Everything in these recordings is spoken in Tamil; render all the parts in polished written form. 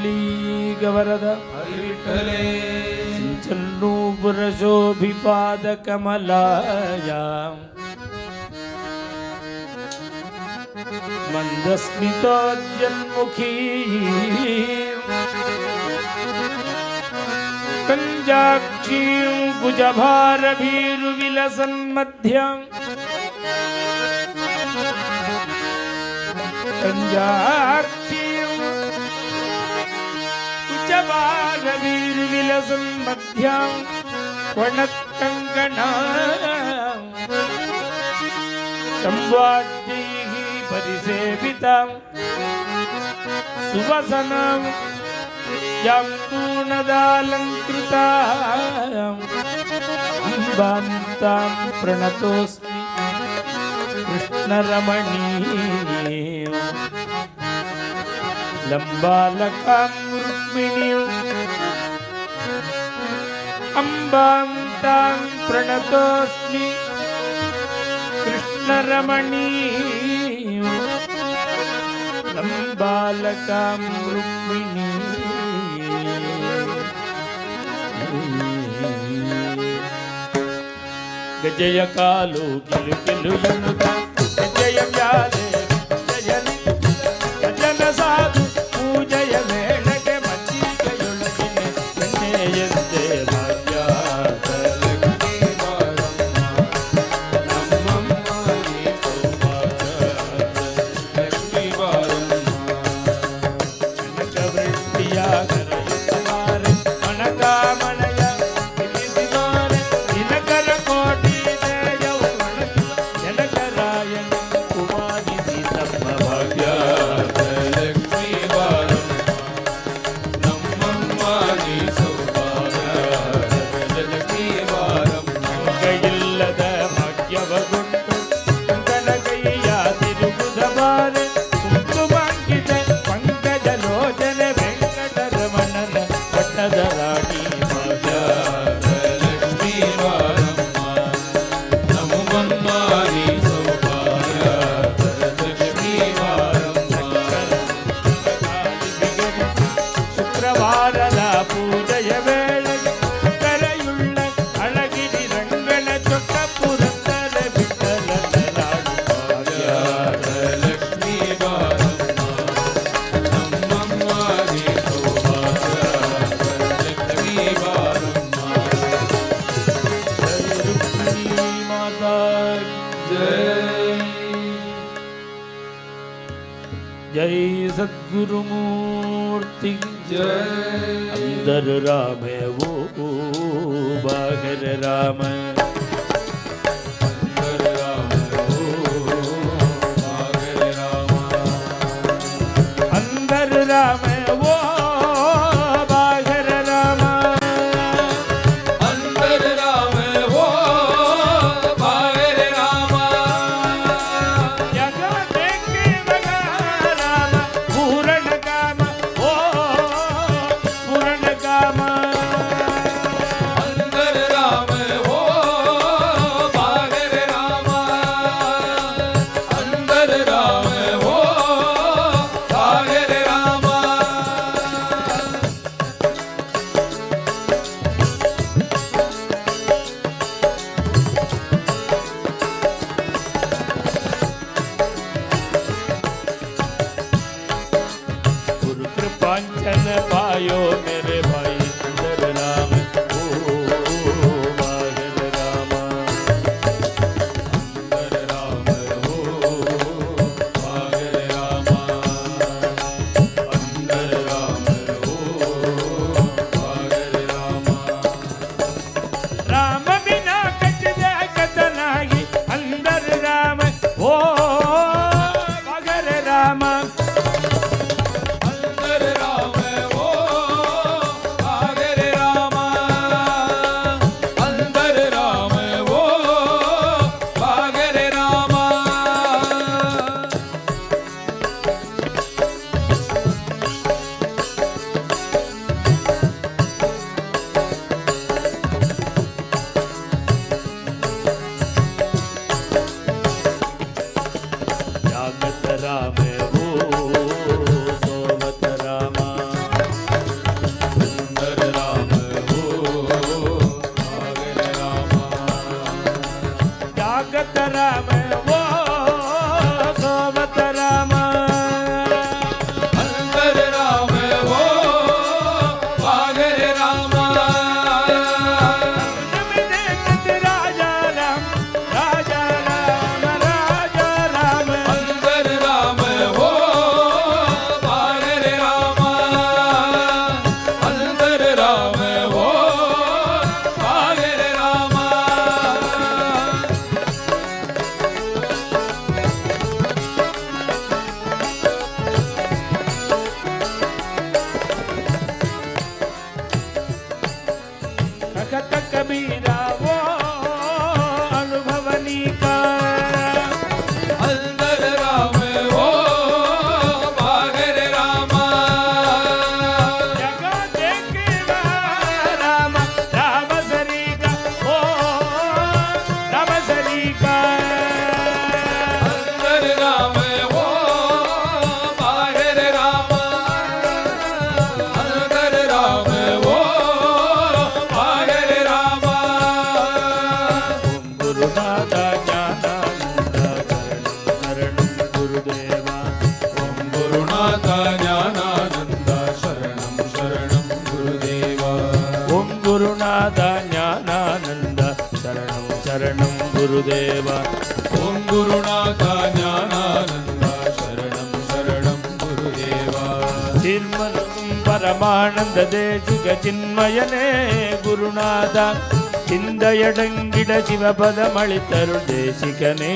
पुंडलीकवरद हरिविठ्ठले सिञ्चन्नूपुरशोभिपादकमलायां मन्दस्मितोज्जन्मुखी कञ्जाक्षीं कुजभारभीरुविलसन्मध्यं कञ्जाक्षीं कुजभारभीरुविलसन्मध्यं वर्णकङ्कणा संवाद्यैः परिसेवितां सुवसनं यां पूर्णदालङ्कृताम् अम्बां तां प्रणतोऽस्मि कृष्णरमणीं लम्बालकां रुक्मिणीम् अम्बां तां प्रणतोऽस्मि कृष्णरमणीं लम्बालकां रुक्मिणीं गजय कालो किलु किलु युनुता गजय व्याले जयनि सजन साधु पूजय मेणगे मच्चिगयुळगिने ಎನ್ನೆಯಂತೆ ಭಾಗ್ಯದ ಲಕ್ಷ್ಮೀ ಬಾರಮ್ಮ ನಮ್ಮಮ್ಮ ನೀ ಸೌಭಾಗ್ಯದ ಲಕ್ಷ್ಮೀ ಬಾರಮ್ಮ ಕನಕ ವೃಷ್ಟಿಯ ಕರೆಯುತ್ತಾರೆ ಮನಕಾಮನೆಯ ತಿಳಿಸಿದಾರೆ ದಿನಕರ ಕೋಟಿ ಜಯವು ಒಣಗಿದ ಜನಕರಾಯನ ಕುಮಾರಿಸಿ ತಮ್ಮ ಭಾಗ್ಯದ ಲಕ್ಷ್ಮೀ ಬಾರಮ್ಮ ನಮ್ಮಮ್ಮ ನೀ ಸೌಭಾಗ್ಯದ ಲಕ್ಷ್ಮೀ ಬಾರಮ್ಮ ಕೈಯಿಲ್ಲದ ಭಾಗ್ಯವಗುಂಟು ಕನಕೈಯ ತಿರುಗುದ ಬಾರೆ ಕುಂಕುಮಾಂಕಿತ ಪಂಕಜ ಲೋಚನ ವೆಂಕಟರಮಣನ ಪಟ್ಟದ ರಾಣಿ ಭಾಗ್ಯದ ಲಕ್ಷ್ಮೀ ಬಾರಮ್ಮ ನಮ್ಮಮ್ಮ ನೀ ಸೌಭಾಗ್ಯದ ಲಕ್ಷ್ಮೀ ಬಾರಮ್ಮ ಶುಕ್ರವಾರದ ಪೂಜೆಯ ವೇಳೆಗೆ ಕರೆಯುಳ್ಳ ಅಳಗಿರಿ ರಂಗನ ಚೊಕ್ಕ ಪುರಂದರ ಬಿಟ್ಟಲನ ನಾಡು ಭಾಗ್ಯದ ಲಕ್ಷ್ಮೀ ಬಾರಮ್ಮ ನಮ್ಮಮ್ಮ ನೀ ಸೌಭಾಗ್ಯದ ಲಕ್ಷ್ಮೀ ಬಾರಮ್ಮ ಜೈ ರುಕ್ಮಿಣಿ ಮಾತಾ ಜೈ सद्गुरुमूर्ति जय अंदर राम है वो बाहर राम अंदर राम हो बाहर राम अंदर राम है वो बाहर राम अंदर राम हो बाहर राम जगह देखे बगा राम पूर्ण काम ओ पूर्ण काम अंदर राम हो ಗುರುನಾಥ ಜ್ಞಾನಾನಂದ ಶರಣಂ ಶರಣಂ ಗುರುದೇವ. ಓಂ ಗುರುನಾಥ ಜ್ಞಾನಾನಂದ ಶರಣಂ ಶರಣಂ ಗುರುದೇವ. ಚಿನ್ಮಯಂ ಪರಮಾನಂದ ದೇಶಿಕ ಚಿನ್ಮಯನೇ ಗುರುನಾಥ. ಚಿಂದಯಡಂಗಿಡ ಶಿವಪದ ಮಳಿತರು ದೇಶಿಕನೇ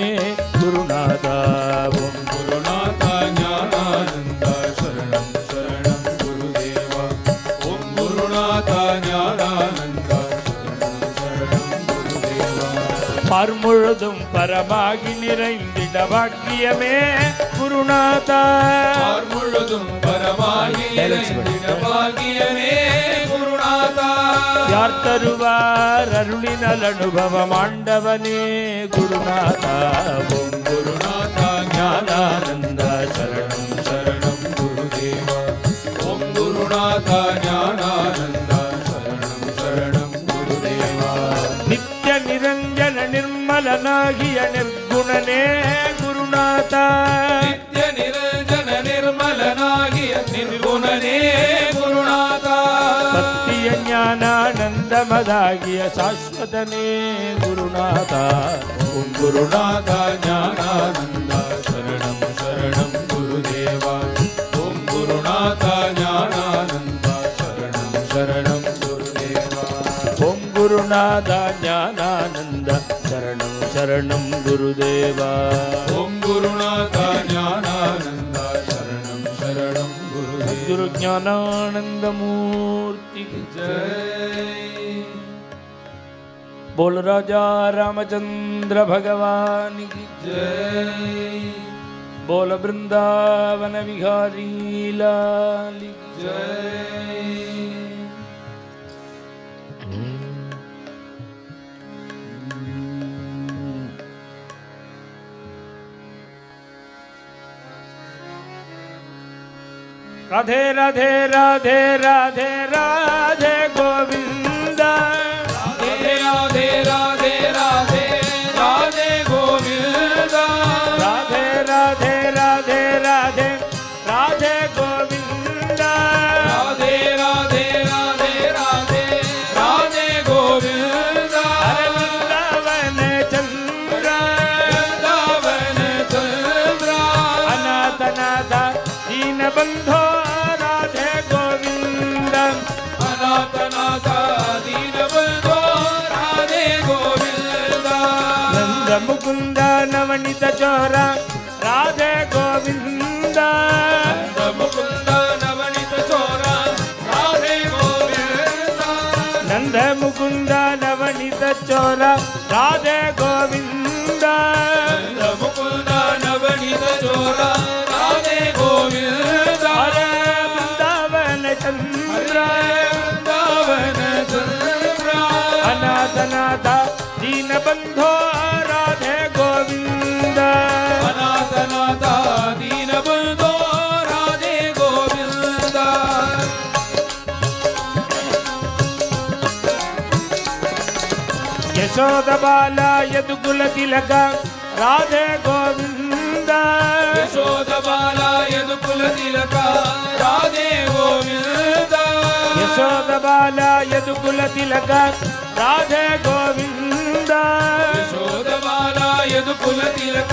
ಗುರುನಾಥ. ಓಂ ಗುರುನಾಥ ಜ್ಞಾನಾನಂದ ಶರಣಂ ಶರಣಂ ಗುರುದೇವ. ಓಂ ಗುರುನಾಥ ಜ್ಞಾನಾನಂದ ಶರಣಂ ಶರಣಂ ಗುರುದೇವ. பார்முழுதும் பரமாகி நிறைந்திட பாக்கியமே குருநாத. பார்முழுதும் பரமாகி நிறைந்திட பாக்கியமே குருநாத. யார் தருவார் அருளினல் அனுபவம் ஆண்டவனே குருநாத. ஓம் குருநாத ஞானானந்த சரணம் சரணம் குருதேவ. ஓம் குருநாத ஞானானந்த சரணம் சரணம் குருதேவ. நித்ய நிரஞ்சன நிர்மலனாகிய நிர்குணனே குருநாத. நித்ய நிரஞ்சன நிர்மலனாகிய நிர்குணனே குருநாத. சத்திய ஞானானந்தமதாகிய சாஸ்வதனே குருநாத. ஓம் குருநாத ஞானானந்த சரணம் சரணம் குருதேவ. ஓம் குருநாத ஞானானந்த சரணம் சரணம் குருதேவ. ஓம் குருநாத ஞானானந்த சரணம் சரணம் குருதேவ. ஓம் குருநாத ஞானானந்த சரணம் சரணம் குருதேவ. குரு ஞானானந்த மூர்த்தி ஜெய். बोल राजा रामचंद्र भगवान की जय. बोल वृंदावन विहारी लाल की जय. राधे राधे राधे राधे राधे गोविंदा. राधे राधे राधे राधे राधे गोविंदा. राधे राधे राधे राधे राधे गोविंदा. राधे राधे राधे राधे राधे गोविंदा. वृंदावन चंद्र वृंदावन चंद्र अनाथनाथ दीन बंधो राधे गोविंद. अनाथनाथ दीनबंधो राधे गोविंदा. नंद मुकुंद नवनीत चोरा राधे गोविंद. नंद मुकुंद नवनीत चोरा राधे गोविंदा. नंद मुकुंद नवनीत चोरा राधे गोविंद. नंद मुकुंद नवनीत चोरा राधे गोविंदा. हरे वृंदावन चंद्र वृंदावन चंद्र अनाथनाथ दीन बंधो राधे गोविंद. अनाथनाथ दीनबंधो राधे गोविंदा. यशोद बाला यदुकुल तिलक राधे गोविंद. यशोद बाला यदुकुल तिलक राधे गोविंदा. यशोद बाला यदुकुल तिलक राधे गोविंद. यशोद बाला यदुकुल तिलक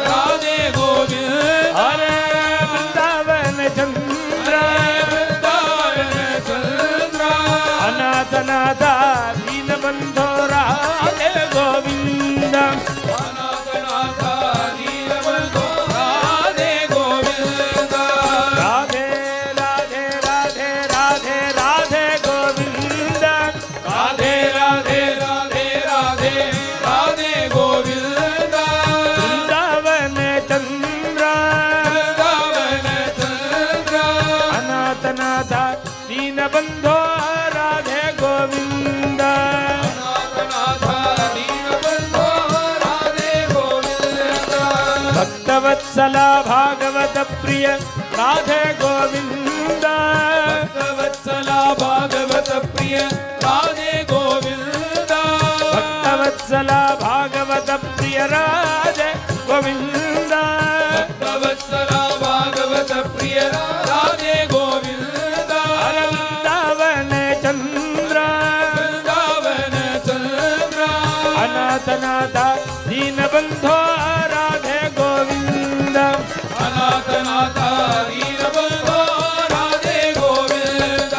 राधे गोविंदा. हरे वृंदावन चंद्र वृंदावन चंद्र अनाथनाथ दीन बंधो राधे गोविंद. अनाथनाथ दीनबंधो राधे गोविंदा. राधे राधे राधे राधे राधे गोविंद. राधे राधे राधे राधे राधे गोविंदा. वृंदावन चंद्र वृंदावन चंद्र अनाथनाथ दीन बंधो राधे गोविंद. अनाथनाथ दीनबंधो राधे गोविंदा. भक्तवत्सला भागवत प्रिय राधे गोविंद. भक्तवत्सला भागवत प्रिय राधे गोविंदा. भक्तवत्सला भागवत प्रिय राधे गोविंद. भक्तवत्सला भागवत प्रिय राधे गोविंदा. वृंदावन चंद्र ಅನಾಥನಾಥ ದೀನಬಂಧೋ ರಾಧೆ ಗೋವಿಂದ ಅನಾಥನಾಥ ದೀನಬಂಧೋ ರಾಧೆ ಗೋವಿಂದ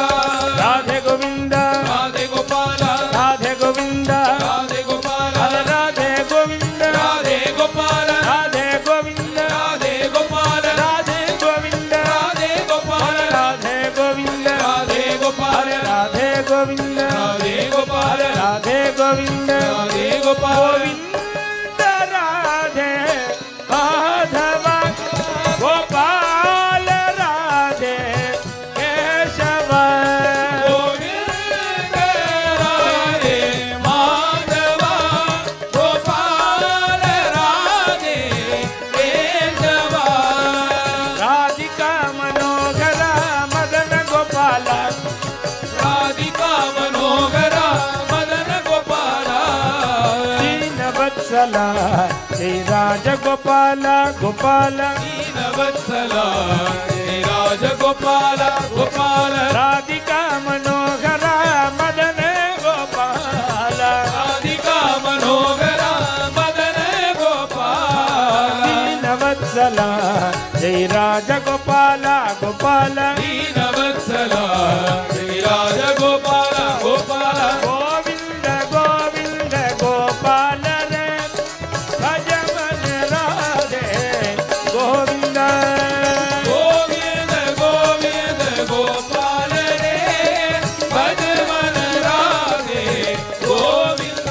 ರಾಧೆ ಗೋವಿಂದ ರಾಧೆ ಗೋಪಾಲ ರಾಧೆ ಗೋವಿಂದ ರಾಧೆ ಗೋಪಾಲ ರಾಧೆ ಗೋವಿಂದ ರಾಧೆ ಗೋಪಾಲ ರಾಧೆ ಗೋವಿಂದ ರಾಧೆ ಗೋಪಾಲ ರಾಧೆ ಗೋವಿಂದ ರಾಧೆ ಗೋಪಾಲ ರಾಧೆ ಗೋವಿಂದ ರಾಧೆ ಗೋಪಾಲ ರಾಧೆ ಗೋವಿಂದ ರಾಧೆ ಗೋಪಾಲ ರಾಧೆ ಗೋವಿಂದ ರಾಧೆ ಗೋಪಾಲ ಗೋವಿಂದ ರಾಧೆ ಮಾಧವ ಗೋಪಾಲ ರಾಧೆ ಕೇಶವ ಗೋವಿಂದ ರಾಧೆ ಮಾಧವ ಗೋಪಾಲ ರಾಧೆ ಕೇಶವ ರಾಧಿಕಾ ಮನೋಹರ ಮದನ ಗೋಪಾಲ ರಾಧಿಕಾ ಮನೋಹರ ಮದನ ಗೋಪಾಲ ದೀನವತ್ಸಲ ಜೈ ರಾಜ ಗೋಪಾಲ ಗೋಪಾಲ ದೀನವತ್ಸಲ ಹೇ ರಾಜ ಗೋಪಾಲ ಗೋಪಾಲ ರಾಧಿಕಾ ಮನೋಹರ ಮದನ ಗೋಪಾಲ ರಾಧಿಕಾ ಮನೋಹರ ಮದನ ಗೋಪಾಲ ದೀನವತ್ಸಲ ಜೈ ರಾಜ ಗೋಪಾಲ ಗೋಪಾಲ ದೀನವತ್ಸಲ ಹೇ ರಾಜ ಗೋಪಾಲ ಗೋಪಾಲ ಗೋವಿಂದ ಗೋವಿಂದ ಗೋಪಾಲ ರೇ ಭಜಮನ ರಾಧೆ ಗೋವಿಂದ ಗೋವಿಂದ ಗೋವಿಂದ ಗೋಪಾಲ ರೇ ಭಜಮನ ರಾಧೆ ಗೋವಿಂದ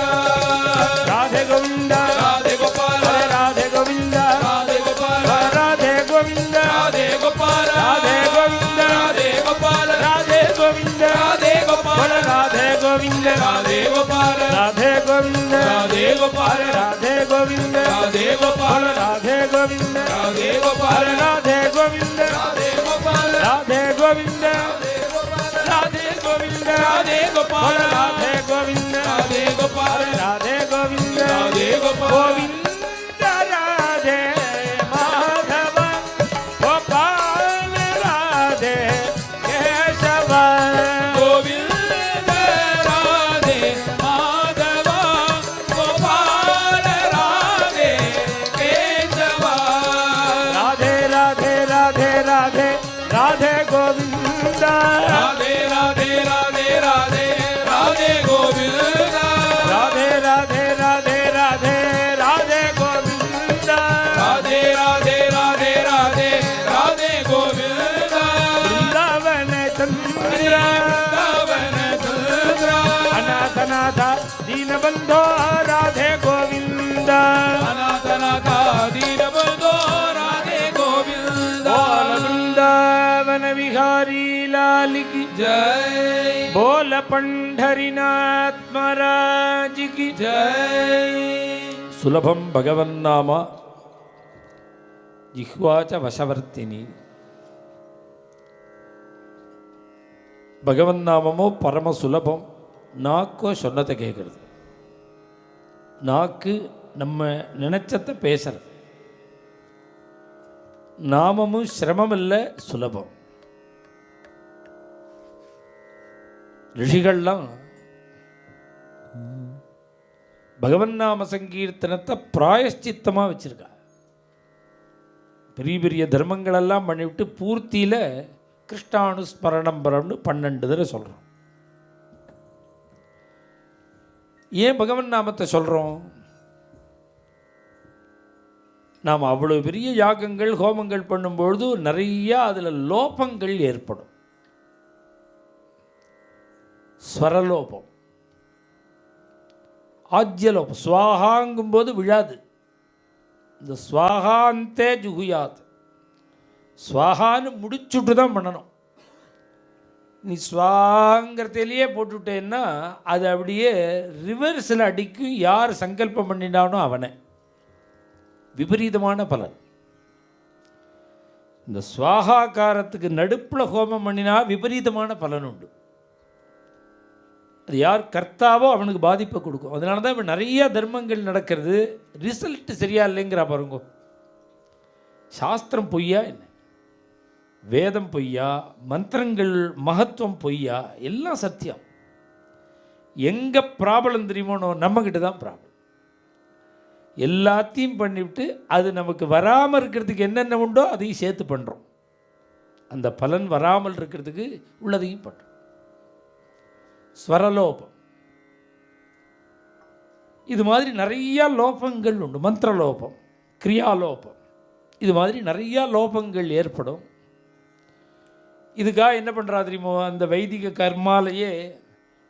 ರಾಧೆ ಗೋವಿಂದ ರಾಧೆ ಗೋಪಾಲ ರಾಧೆ ಗೋವಿಂದ ರಾಧೆ ಗೋಪಾಲ ರಾಧೆ ಗೋವಿಂದ ರಾಧೆ ಗೋಪಾಲ ರಾಧೆ ಗೋವಿಂದ ರಾಧೆ ಗೋಪಾಲ ರಾಧೆ ಗೋವಿಂದ ರಾಧೆ ಗೋಪಾಲ ರಾಧೆ ಗೋವಿಂದ ರಾಧೆ ಗೋಪಾಲ ರಾಧೆ ಗೋವಿಂದ ರಾಧೆ ಗೋಪಾಲ ರಾಧೆ ಗೋವಿಂದ ರಾಧೆ ಗೋಪಾಲ ರಾಧೆ ಗೋವಿಂದ ರಾಧೆ ಗೋಪಾಲ ರಾಧೆ ಗೋವಿಂದ ರಾಧೆ ಗೋಪಾಲ ರಾಧೆ ಗೋವಿಂದ ರಾಧೆ ಗೋವಿಂದ ರಾಧೆ ಗೋಪಾಲ ರಾಧೆ ಗೋವಿಂದ ರಾಧೆ ಗೋಪಾಲ ರಾಧೆ ಗೋವಿಂದ ರಾಧೆ ಗೋಪಾಲ ಗೋವಿಂದ ರಾಧೆ ಮಾಧವ ಗೋಪಾಲ ರಾಧೆ ಕೇಶವ ಗೋವಿಂದ ರಾಧೆ ಮಾಧವ ಗೋಪಾಲ ರಾಧೆ ಕೇಶವ ರಾಧೆ ರಾಧೆ ರಾಧೆ ರಾಧೆ ರಾಧೆ ಗೋವಿಂದ ರಾಧೆ ರಾಧೆ ರಾಧೆ ರಾಧೆ ರಾಧೆ ಗೋವಿಂದ ರಾಧೆ ರಾಧೆ ರಾಧೆ ರಾಧೆ ರಾಧೆ ಗೋವಿಂದ ರಾಧೆ ರಾಧೆ ರಾಧೆ ರಾಧೆ ರಾಧೆ ಗೋವಿಂದ ಬೃಂದಾವನ ಚಂದ್ರ ವೃಂದಾವನ ಚಂದ್ರ ಅನಾಥನಾಥ ದೀನಬಂಧೋ ರಾಧೆ ಗೋವಿಂದ ಅನಾಥನಾಥ ದೀನಬಂಧೋ ರಾಧೆ ಗೋವಿಂದ ಬೋಲ ಬೃಂದಾವನ ವಿಹಾರಿ ಲಾಲ್ ಕಿ ಜೈ ಬೋಲ ಪಂಢರಿನಾಥ್ ಮಹಾರಾಜ್ ಕಿ ಜೈ ಸುಲಭಂ ಭಗವನ್ನಾಮ ಜಿಹ್ವಾಚ ವಶವರ್ತಿನಿ பகவன்னாமமோ பரம சுலபம். நாக்கோ சொன்னதை கேட்குறது. நாக்கு நம்ம நினச்சத்தை பேசுறது. நாமமும் சிரமம் இல்லை, சுலபம். ரிஷிகள்லாம் பகவன் நாம சங்கீர்த்தனத்தை பிராயஷ்சித்தமாக வச்சுருக்கா. பெரிய பெரிய தர்மங்களெல்லாம் பண்ணிவிட்டு பூர்த்தியில் கிருஷ்ணானுஸ்மரணம்பரம்னு 12 தடவை சொல்கிறோம். ஏன் பகவன் நாமத்தை சொல்கிறோம்? நாம் அவ்வளோ பெரிய யாகங்கள் ஹோமங்கள் பண்ணும்பொழுது நிறையா அதில் லோபங்கள் ஏற்படும். ஸ்வரலோபம், ஆஜ்யலோபம். ஸ்வாகாங்கும்போது விழாது. இந்த ஸ்வாகாந்தே ஜுகுயாது. ஸ்வாகான்னு முடிச்சுட்டு தான் பண்ணணும். நீ ஸ்வாங்கிறதுலேயே போட்டுவிட்டேன்னா அது அப்படியே ரிவர்ஸில் அடிக்கும். யார் சங்கல்பம் பண்ணினானோ அவனை. விபரீதமான பலன். இந்த ஸ்வாகாக்காரத்துக்கு நடுப்பில் ஹோமம் பண்ணினா விபரீதமான பலன் உண்டு. அது யார் கர்த்தாவோ அவனுக்கு பாதிப்பை கொடுக்கும். அதனால தான் இப்போ நிறைய தர்மங்கள் நடக்கிறது. ரிசல்ட் சரியா இல்லைங்கிறா பாருங்க. சாஸ்திரம் பொய்யா என்ன, வேதம் பொய்யா, மந்திரங்கள் மகத்துவம் பொய்யா, எல்லாம் சத்தியம். எங்கே ப்ராப்ளம் தெரியுமோனோ நம்மக்கிட்ட தான் ப்ராப்ளம். எல்லாத்தையும் பண்ணிவிட்டு அது நமக்கு வராமல் இருக்கிறதுக்கு என்னென்ன உண்டோ அதையும் சேர்த்து பண்ணுறோம். அந்த பலன் வராமல் இருக்கிறதுக்கு உள்ளதையும் பண்ணுறோம். ஸ்வரலோபம், இது மாதிரி நிறையா லோபங்கள் உண்டு. மந்திரலோபம், கிரியாலோபம், இது மாதிரி நிறையா லோபங்கள் ஏற்படும். இதுக்காக என்ன பண்ணுறா தெரியுமோ, அந்த வைதிக கர்மாலேயே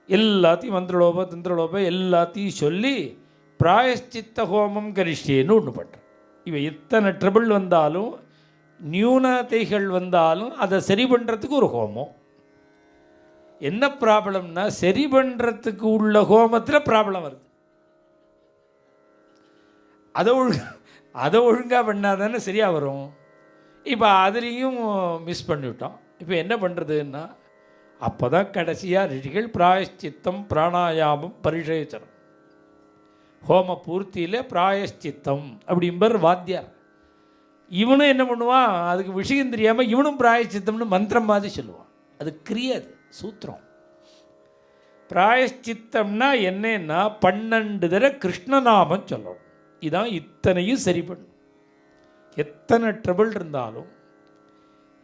எல்லாத்தையும் மந்திரலோபம் தந்திரலோபம் எல்லாத்தையும் சொல்லி பிராயஷ்சித்த ஹோமம் கரிஷ்யேன்னு ஒன்று பண்ணுறேன். இவன் எத்தனை ட்ரபிள் வந்தாலும் நியூனதைகள் வந்தாலும் அதை சரி பண்ணுறதுக்கு ஒரு ஹோமம். என்ன ப்ராப்ளம்னா, சரி பண்ணுறதுக்கு உள்ள ஹோமத்தில் ப்ராப்ளம் வருது. அதை ஒழுங்காக பண்ணால் தானே சரியாக வரும். இப்போ அதுலேயும் மிஸ் பண்ணிவிட்டோம். இப்போ என்ன பண்ணுறதுன்னா, அப்போ தான் கடைசியாக ரிஷிகள் பிராயஷ்சித்தம் பிராணாயாமம் பரிசேச்சனம் ஹோம பூர்த்தியில் பிராயஷ்சித்தம் அப்படிம்பர் வாத்தியார். இவனும் என்ன பண்ணுவான், அதுக்கு விஷயம் தெரியாமல் இவனும் பிராயஷ்சித்தம்னு மந்திரம் மாதிரி சொல்லுவான். அது கிரியாது சூத்திரம். பிராயஷ்சித்தம்னா என்னன்னா 12 தடவை கிருஷ்ணநாமம் சொல்லணும். இதான் இத்தனையும் சரி பண்ணும். எத்தனை ட்ரபிள் இருந்தாலும்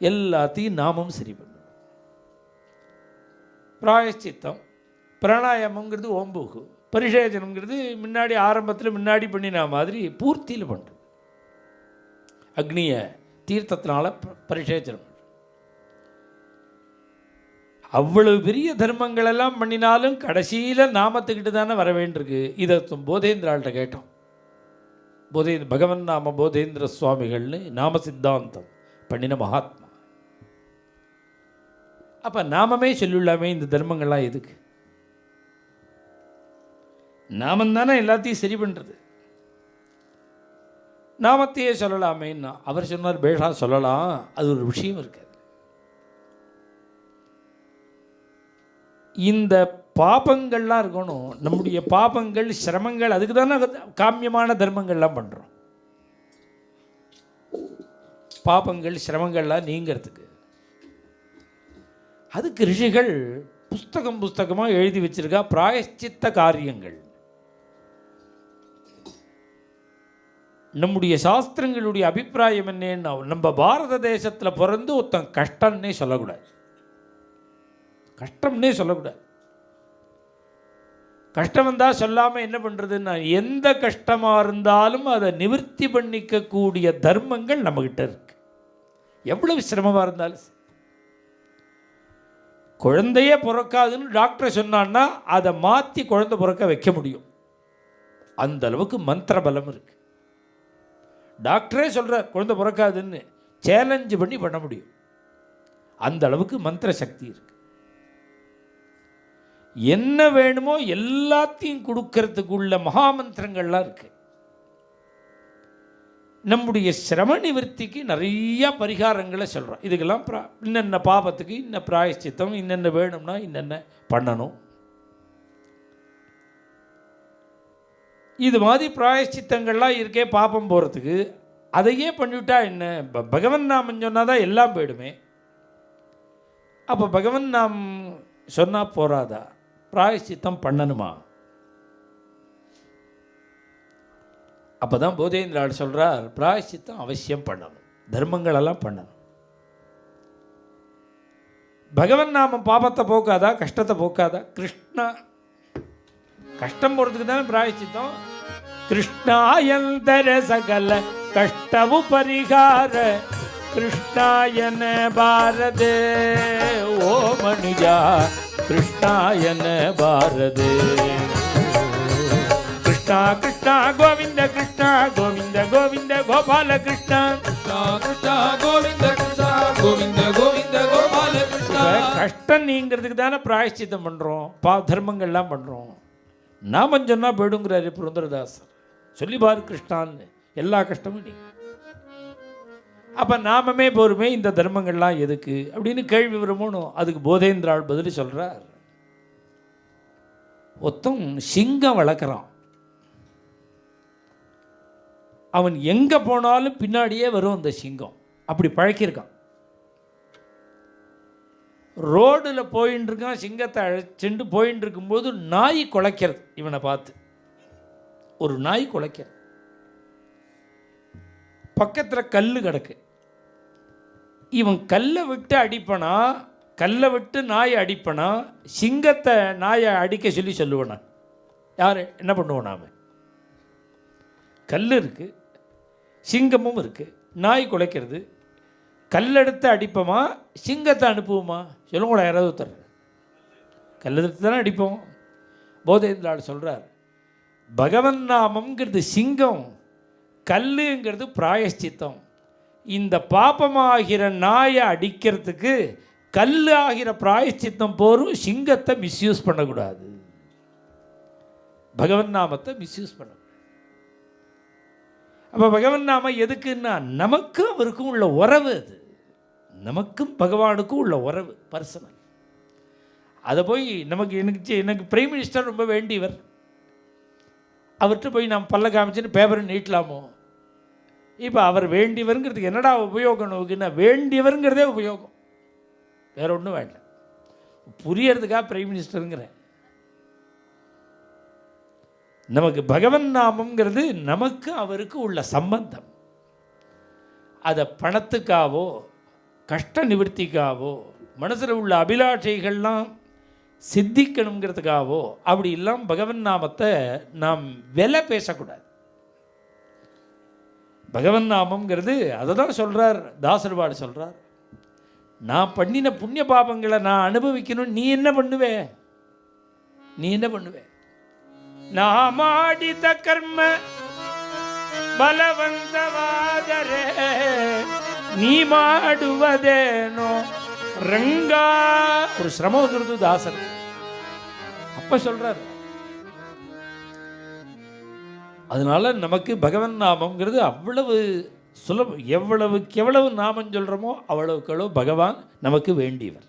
எல்லாத்தையும் நாமம் சரி பண்ணும். பிராயஷ்சித்தம், பிராணாயாமங்கிறது ஓம்புகு, பரிசேச்சனம்ங்கிறது முன்னாடி ஆரம்பத்தில் முன்னாடி பண்ணினா மாதிரி பூர்த்தியில் பண்ணுறது. அக்னியை தீர்த்தத்தினால பரிசேச்சனம். அவ்வளவு பெரிய தர்மங்களெல்லாம் பண்ணினாலும் கடைசியில் நாமத்துக்கிட்டு தானே வர வேண்டியிருக்கு. இதை போதேந்திராள்கிட்ட கேட்டோம். பகவன் நாம போதேந்திர சுவாமிகள்னு நாம சித்தாந்தம் பண்ணின மகாத்மா. அப்போ நாமமே சொல்லிடலாமே, இந்த தர்மங்கள்லாம் எதுக்கு? நாமம் தானே எல்லாத்தையும் சரி பண்ணுறது. நாமத்தையே சொல்லலாமேன்னா அவர் சொன்னார், பேஷா சொல்லலாம், அது ஒரு விஷயம் இருக்காது. இந்த பாபங்கள்லாம் இருக்கணும். நம்முடைய பாபங்கள் சிரமங்கள், அதுக்கு தானே காமியமான தர்மங்கள்லாம் பண்ணுறோம். பாபங்கள் சிரமங்கள்லாம் நீங்கிறதுக்கு. அதுக்கு ரிஷிகள் புஸ்தகமாக எழுதி வச்சிருக்கா பிராயஷ்சித்த காரியங்கள். நம்முடைய சாஸ்திரங்களுடைய அபிப்பிராயம் என்னன்னா, நம்ம பாரத தேசத்தில் பிறந்து ஒருத்தன் கஷ்டம்னே சொல்லக்கூடாது. கஷ்டம்னே சொல்லக்கூடாது. கஷ்டம் வந்தால் சொல்லாமல் என்ன பண்ணுறதுன்னா, எந்த கஷ்டமாக இருந்தாலும் அதை நிவர்த்தி பண்ணிக்கக்கூடிய தர்மங்கள் நம்மக்கிட்ட இருக்கு. எவ்வளவு சிரமமாக இருந்தாலும். குழந்தையே பிறக்காதுன்னு டாக்டர் சொன்னான்னா அதை மாற்றி குழந்தை பிறக்க வைக்க முடியும். அந்த அளவுக்கு மந்திர பலம் இருக்கு. டாக்டரே சொல்கிறார் குழந்தை பிறக்காதுன்னு, சேலஞ்சு பண்ண முடியும். அந்த அளவுக்கு மந்திர சக்தி இருக்கு. என்ன வேணுமோ எல்லாத்தையும் கொடுக்கறதுக்குள்ள மகாமந்திரங்கள்லாம் இருக்கு. நம்முடைய சிரம நிவர்த்திக்கு நிறைய பரிகாரங்களை சொல்கிறோம். இதுக்கெல்லாம் இன்னென்ன பாபத்துக்கு இன்ன பிராயஷ்சித்தம், இன்னென்ன வேணும்னா இன்னென்ன பண்ணணும். இது மாதிரி பிராயஷ்சித்தங்கள்லாம் இருக்கே பாபம் போகிறதுக்கு. அதையே பண்ணிவிட்டா என்ன, பகவன் நாமம் சொன்னால் தான் எல்லாம் போயிடுமே. அப்போ பகவன் நாம் சொன்னால் போராதா, பிராயஷ்சித்தம் பண்ணணுமா? அப்போ தான் போதேந்திராள் சொல்கிறார், பிராயஷ்சித்தம் அவசியம் பண்ணணும், தர்மங்களெல்லாம் பண்ணணும். பகவன் நாமம் பாபத்தை போக்காதா, கஷ்டத்தை போக்காதா? கிருஷ்ணா கஷ்டம் போகிறதுக்கு தானே பிராயஷ்சித்தம். கிருஷ்ணாயந்தர சகல கஷ்டவு பரிகார கிருஷ்ணாயன பாரதே ஓ மனுஜா கிருஷ்ணாயன பாரதே. கிருஷ்ணா கிருஷ்ணா கோவிந்த கிருஷ்ணா கோவிந்த கோவிந்த கோபால கிருஷ்ணா கிருஷ்ணா கோவிந்த கிருஷ்ணா கோவிந்த கோவிந்த கோபால கிருஷ்ணா. கஷ்டம் நீங்கிறதுக்கு தானே பிராயஷ்சித்தம் பண்ணுறோம், தர்மங்கள்லாம் பண்ணுறோம். நாமம் சொன்னால் போயிடுங்கிறாரு புரந்தரதாசர். சொல்லி பாரு கிருஷ்ணான்னு, எல்லா கஷ்டமும் நீ. அப்போ நாமமே போருமே, இந்த தர்மங்கள்லாம் எதுக்கு அப்படின்னு கேள்வி வருமோனும். அதுக்கு போதேந்திராள் பதில் சொல்கிறார். ஒருத்தன் சிங்கம் வளர்க்குறான். அவன் எங்கே போனாலும் பின்னாடியே வரும் அந்த சிங்கம். அப்படி பழக்கியிருக்கான். ரோடில் போயின்னு இருக்கான், சிங்கத்தை அழைச்சிட்டு போயின்னு இருக்கும்போது நாய் குலைக்கிறது. இவனை பார்த்து ஒரு நாய் குலைக்கிறது. பக்கத்தில் கல் கிடக்கு. இவன் கல்லை விட்டு அடிப்பனா, கல்லை விட்டு நாயை அடிப்பனா, சிங்கத்தை நாயை அடிக்க சொல்லி சொல்லுவேன் நான். யார் என்ன பண்ணுவோம்? நாம் கல் இருக்குது, சிங்கமும் இருக்குது, நாய் குலைக்கிறது. கல்லெடுத்து அடிப்போமா, சிங்கத்தை அனுப்புவோமா? சொல்லுங்களா யாராவது ஒருத்தர். கல்லெடுத்து தானே அடிப்போம். போதேந்திராள் சொல்கிறார், பகவன் நாமங்கிறது சிங்கம், கல்லுங்கிறது பிராயஷ்சித்தம். இந்த பாபமாகிற நாயை அடிக்கிறதுக்கு கல் ஆகிற பிராயஷ்சித்தம் போரும். சிங்கத்தை மிஸ்யூஸ் பண்ணக்கூடாது, பகவன் நாமத்தை மிஸ்யூஸ் பண்ண. அப்போ பகவன் நாமம் எதுக்குன்னா நமக்கும் அவருக்கும் உள்ள உறவு. அது நமக்கும் பகவானுக்கும் உள்ள உறவு, பர்சனல். அதை போய் எனக்கு பிரைம் மினிஸ்டர் ரொம்ப வேண்டியவர், அவர்கிட்ட போய் நாம் பல்ல காமிச்சுன்னு பேப்பரை நீட்டலாமோ? இப்போ அவர் வேண்டியவருங்கிறதுக்கு என்னடா உபயோகம் நோக்குன்னா, வேண்டியவருங்கிறதே உபயோகம், வேற ஒன்றும் வேண்டாம். புரியறதுக்காக பிரைம் மினிஸ்டருங்கிறேன். நமக்கு பகவன் நாமங்கிறது நமக்கு அவருக்கு உள்ள சம்பந்தம். அதை பணத்துக்காவோ கஷ்ட நிவர்த்திக்காவோ மனசில் உள்ள அபிலாஷைகள்லாம் சித்திக்கணுங்கிறதுக்காகவோ அப்படி இல்லாமல் பகவன் நாமத்தை நாம் விலை பேசக்கூடாது. பகவன் நாமங்கிறது அதை தான் சொல்கிறார் தாசர்பாடு சொல்கிறார், நான் பண்ணின புண்ணிய பாபங்களை நான் அனுபவிக்கணும், நீ என்ன பண்ணுவே? நீ என்ன பண்ணுவே? நான் ಮಾಡಿದ ಕರ್ಮ ಬಲವಂತವಾದರೆ ನೀ ಮಾಡುವುದೇನೋ ರಂಗ. ஒரு சிரமம் வந்துருது தாசன். அப்ப சொல்றார், அதனால நமக்கு பகவன் நாமங்கிறது அவ்வளவு சுலபம். எவ்வளவுக்கு எவ்வளவு நாமம் சொல்கிறோமோ அவ்வளவுக்கு பகவான் நமக்கு வேண்டியவர்.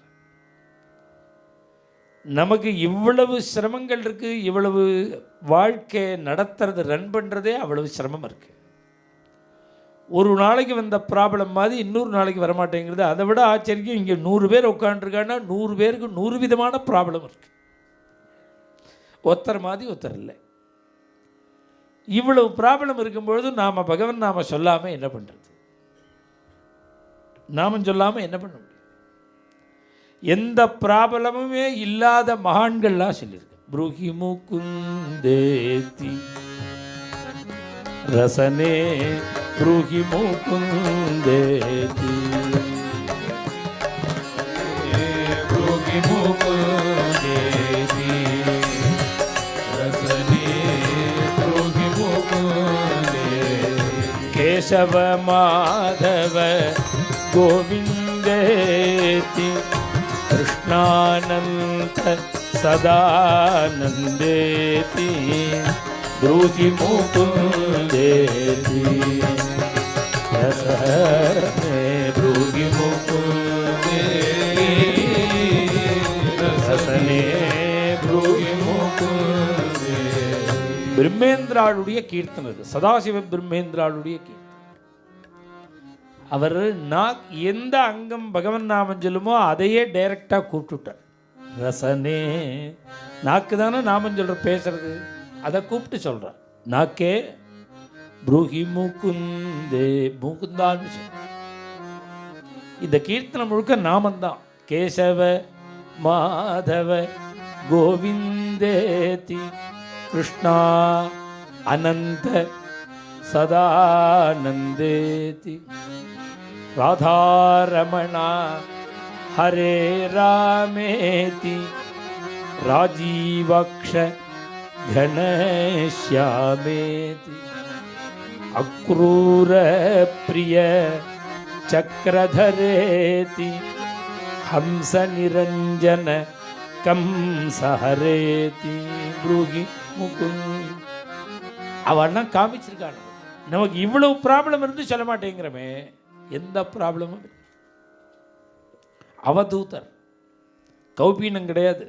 நமக்கு இவ்வளவு சிரமங்கள் இருக்குது, இவ்வளவு வாழ்க்கை நடத்துறது, ரன் பண்ணுறதே அவ்வளவு சிரமம் இருக்குது. ஒரு நாளைக்கு வந்த ப்ராப்ளம் மாதிரி இன்னொரு நாளைக்கு வரமாட்டேங்கிறது. அதை விட ஆச்சரியம், இங்கே 100 பேர் உட்காந்துருக்காங்கன்னா 100 பேருக்கு 100 விதமான ப்ராப்ளம் இருக்குது. ஒருத்தர் மாதிரி ஒருத்தர் இல்லை. இவ்வளவு ப்ராப்ளம் இருக்கும்பொழுது நாம் பகவன் நாம சொல்லாமல் என்ன பண்ணுறது? நாமம் சொல்லாமல் என்ன பண்ண முடியும்? எந்த ப்ராப்ளமுமே இல்லாத மகான்கள்லாம் சொல்லியிருக்கு. ப்ரூஹி முகுந்தேதி ரசனே ப்ரூஹி முகுந்தேதி ப்ரூஹி முகுந்தேதி ரசனே ப்ரூஹி முகுந்தேதி கேசவ மாதவ கோவிந்தேதி कृष्णानन्त सदानन्देति ब्रूहि मुकुन्देति रसने ब्रूहि मुकुन्देति रसने ब्रूहि मुकुन्देति. பிரம்மேந்திராளுடைய கீர்த்தனை இது, சதாசிவ பிரம்மேந்திராளுடைய கீர்த்தனை. அவர் நான் எந்த அங்கம் பகவன் நாமம் சொல்லுமோ அதையே டைரக்டாக கூப்பிட்டுட்டார். ரசனே, நாக்கு தானே நாமம் சொல்கிற பேசுறது, அதை கூப்பிட்டு சொல்கிறார். நாக்கே ப்ரூஹி முகுந்தே, முகுந்தான்னு சொல்ற. இந்த கீர்த்தனை முழுக்க நாமந்தான். கேசவ மாதவ கோவிந்தேதி கிருஷ்ணா அனந்த சதானந்தேதி ராதாரமணா ஹரே ராமேதி ராஜீவக்ஷ கணேஷ்யாமேதி அக்ரூர பிரிய சக்கரதரேதி ஹம்ச நிரஞ்சன கம்சஹரேதி ப்ரூஹி முகுந்த். அவெல்லாம் காமிச்சிருக்காங்க. நமக்கு இவ்வளவு ப்ராப்ளம் இருந்து சொல்ல மாட்டேங்கிறமே, எந்த ப்ராப்ளமும் இல்லை. அவதூதர், கௌபீனம் கிடையாது,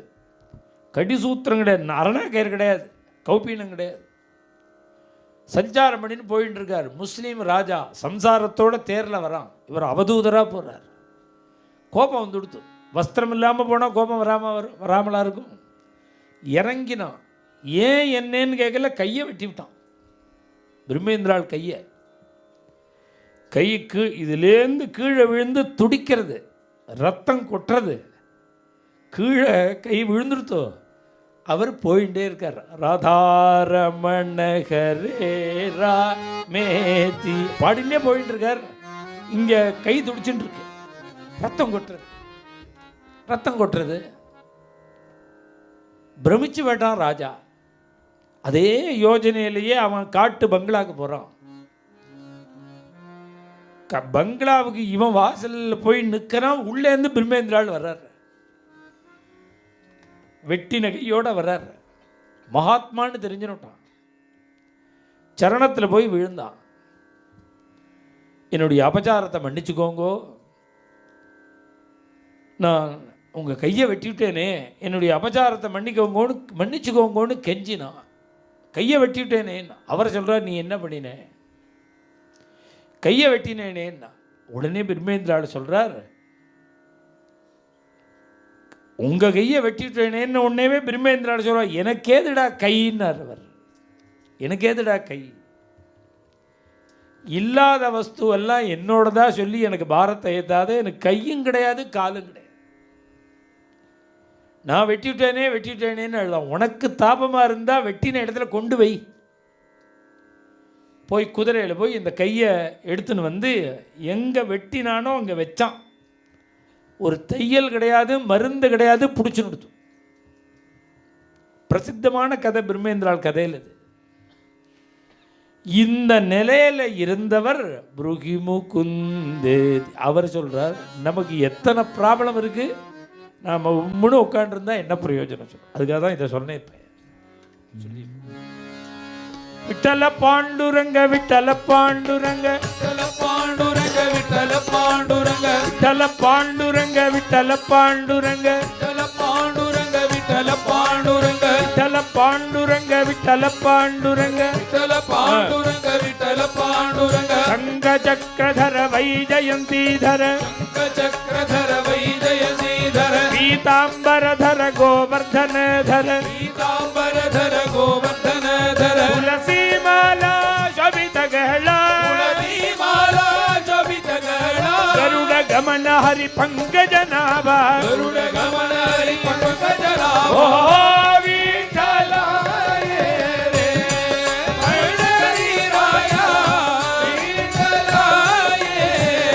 கடிசூத்திரம் கிடையாது, அரணாக்கயிறு கிடையாது, கௌபீனம் கிடையாது. சஞ்சாரம் பண்ணின்னு போயிட்டு இருக்கார். முஸ்லீம் ராஜா சம்சாரத்தோட தேரில் வரான். இவர் அவதூதராக போகிறார். கோபம் வந்து கொடுத்து, வஸ்திரம் இல்லாமல் போனால் கோபம் வராமலா இருக்கும். இறங்கினான். ஏன் என்னன்னு கேட்கல, கையை வெட்டி விட்டான். பிரம்மேந்திராள் கையை கை இதுலேருந்து கீழே விழுந்து துடிக்கிறது, ரத்தம் கொட்டுறது. கீழே கை விழுந்துருத்தோ, அவர் போயிட்டே இருக்கார். ராதாரமணகரே ராமேதி பாடினே போயிட்டு இருக்கார். இங்கே கை துடிச்சுட்டு இருக்கு, ரத்தம் கொட்டுறது, ரத்தம் கொட்டுறது. பிரமிச்சு வேண்டாம் ராஜா. அதே யோஜனையிலேயே அவன் காட்டு பங்களாவுக்கு போகிறான். பங்களாவுக்கு இவன் வாசலில் போய் நிற்கிறான். உள்ளேருந்து பிரம்மேந்திராள் வர்றார், வெட்டி நகையோட வர்றார். மகாத்மான்னு தெரிஞ்சுட்டான். சரணத்தில் போய் விழுந்தான். என்னுடைய அபச்சாரத்தை மன்னிச்சுக்கோங்கோ, நான் உங்கள் கையை வெட்டிவிட்டேனே, என்னுடைய அபச்சாரத்தை மன்னிச்சுக்கோங்கன்னு கெஞ்சினான். கையை வெட்டிவிட்டேனே. அவரை சொல்கிறார், நீ என்ன பண்ணின? கையை வெட்டினேனேன்னா. உடனே பிரம்மேந்திராள் சொல்கிறார், உங்கள் கையை வெட்டிவிட்டேனேன்னு. உடனேவே பிரம்மேந்திராள் சொல்கிறார், எனக்கேதுடா கைன்னார் அவர். எனக்கேதுடா கை? இல்லாத வஸ்துவெல்லாம் என்னோடதா சொல்லி எனக்கு பாரத்தை ஏற்றாத. எனக்கு கையும் கிடையாது, காலும் கிடையாது. நான் வெட்டிவிட்டேனேன்னு எழுதான். உனக்கு தாபமாக இருந்தால் வெட்டின இடத்துல கொண்டு வை. போய் குதிரையில் போய் இந்த கையை எடுத்துன்னு வந்து எங்கே வெட்டினானோ அங்கே வச்சான். ஒரு தையல் கிடையாது, மருந்து கிடையாது, பிடிச்சு நிறுத்தும். பிரசித்தமான கதை பிரம்மேந்திராள் கதையில் இது. இந்த நிலையில் இருந்தவர் புருகிமுகுந்தே. அவர் சொல்கிறார், நமக்கு எத்தனை ப்ராப்ளம் இருக்குது, நாம் உம்முன்னு உட்காண்டிருந்தா என்ன பிரயோஜனம் சொல்ல. அதுக்காக தான் இதை சொன்னேன். இப்போ சொல்லி விட்டல பாண்டுரங்க விட்டல பாண்டுரங்க விட்டல பாண்டுரங்க விட்டல பாண்டுரங்க விட்டல பாண்டுரங்க விட்டல பாண்டுரங்க விட்டல பாண்டுரங்க விட்டல பாண்டுரங்க விட்டல பாண்டுரங்க விட்டல பாண்டுரங்க விட்டல பாண்டுரங்க விட்டல பாண்டுரங்க சங்க சக்கரதர வைஜயந்தீதர சங்க சக்கரதர வைஜயந்தீதர பீதாம்பரதர கோவர்தனதர பீதாம்பரதர கோவர்தனதர துளசி மாலா ಶೋಭಿತ ಗಹಳ ತುಳಸಿ ಮಾಲಾ ಶೋಭಿತ ಗಹಳ ಗರುಡ ಗಮನ ಹರಿ ಪಂಕಜ ನಾಭ ಗರುಡ ಗಮನ ಹರಿ ಪಂಕಜ ನಾಭ ಓ ವಿಠಲ ರೇ ಪಂಡರಿ ರಾಯ ವಿಠಲ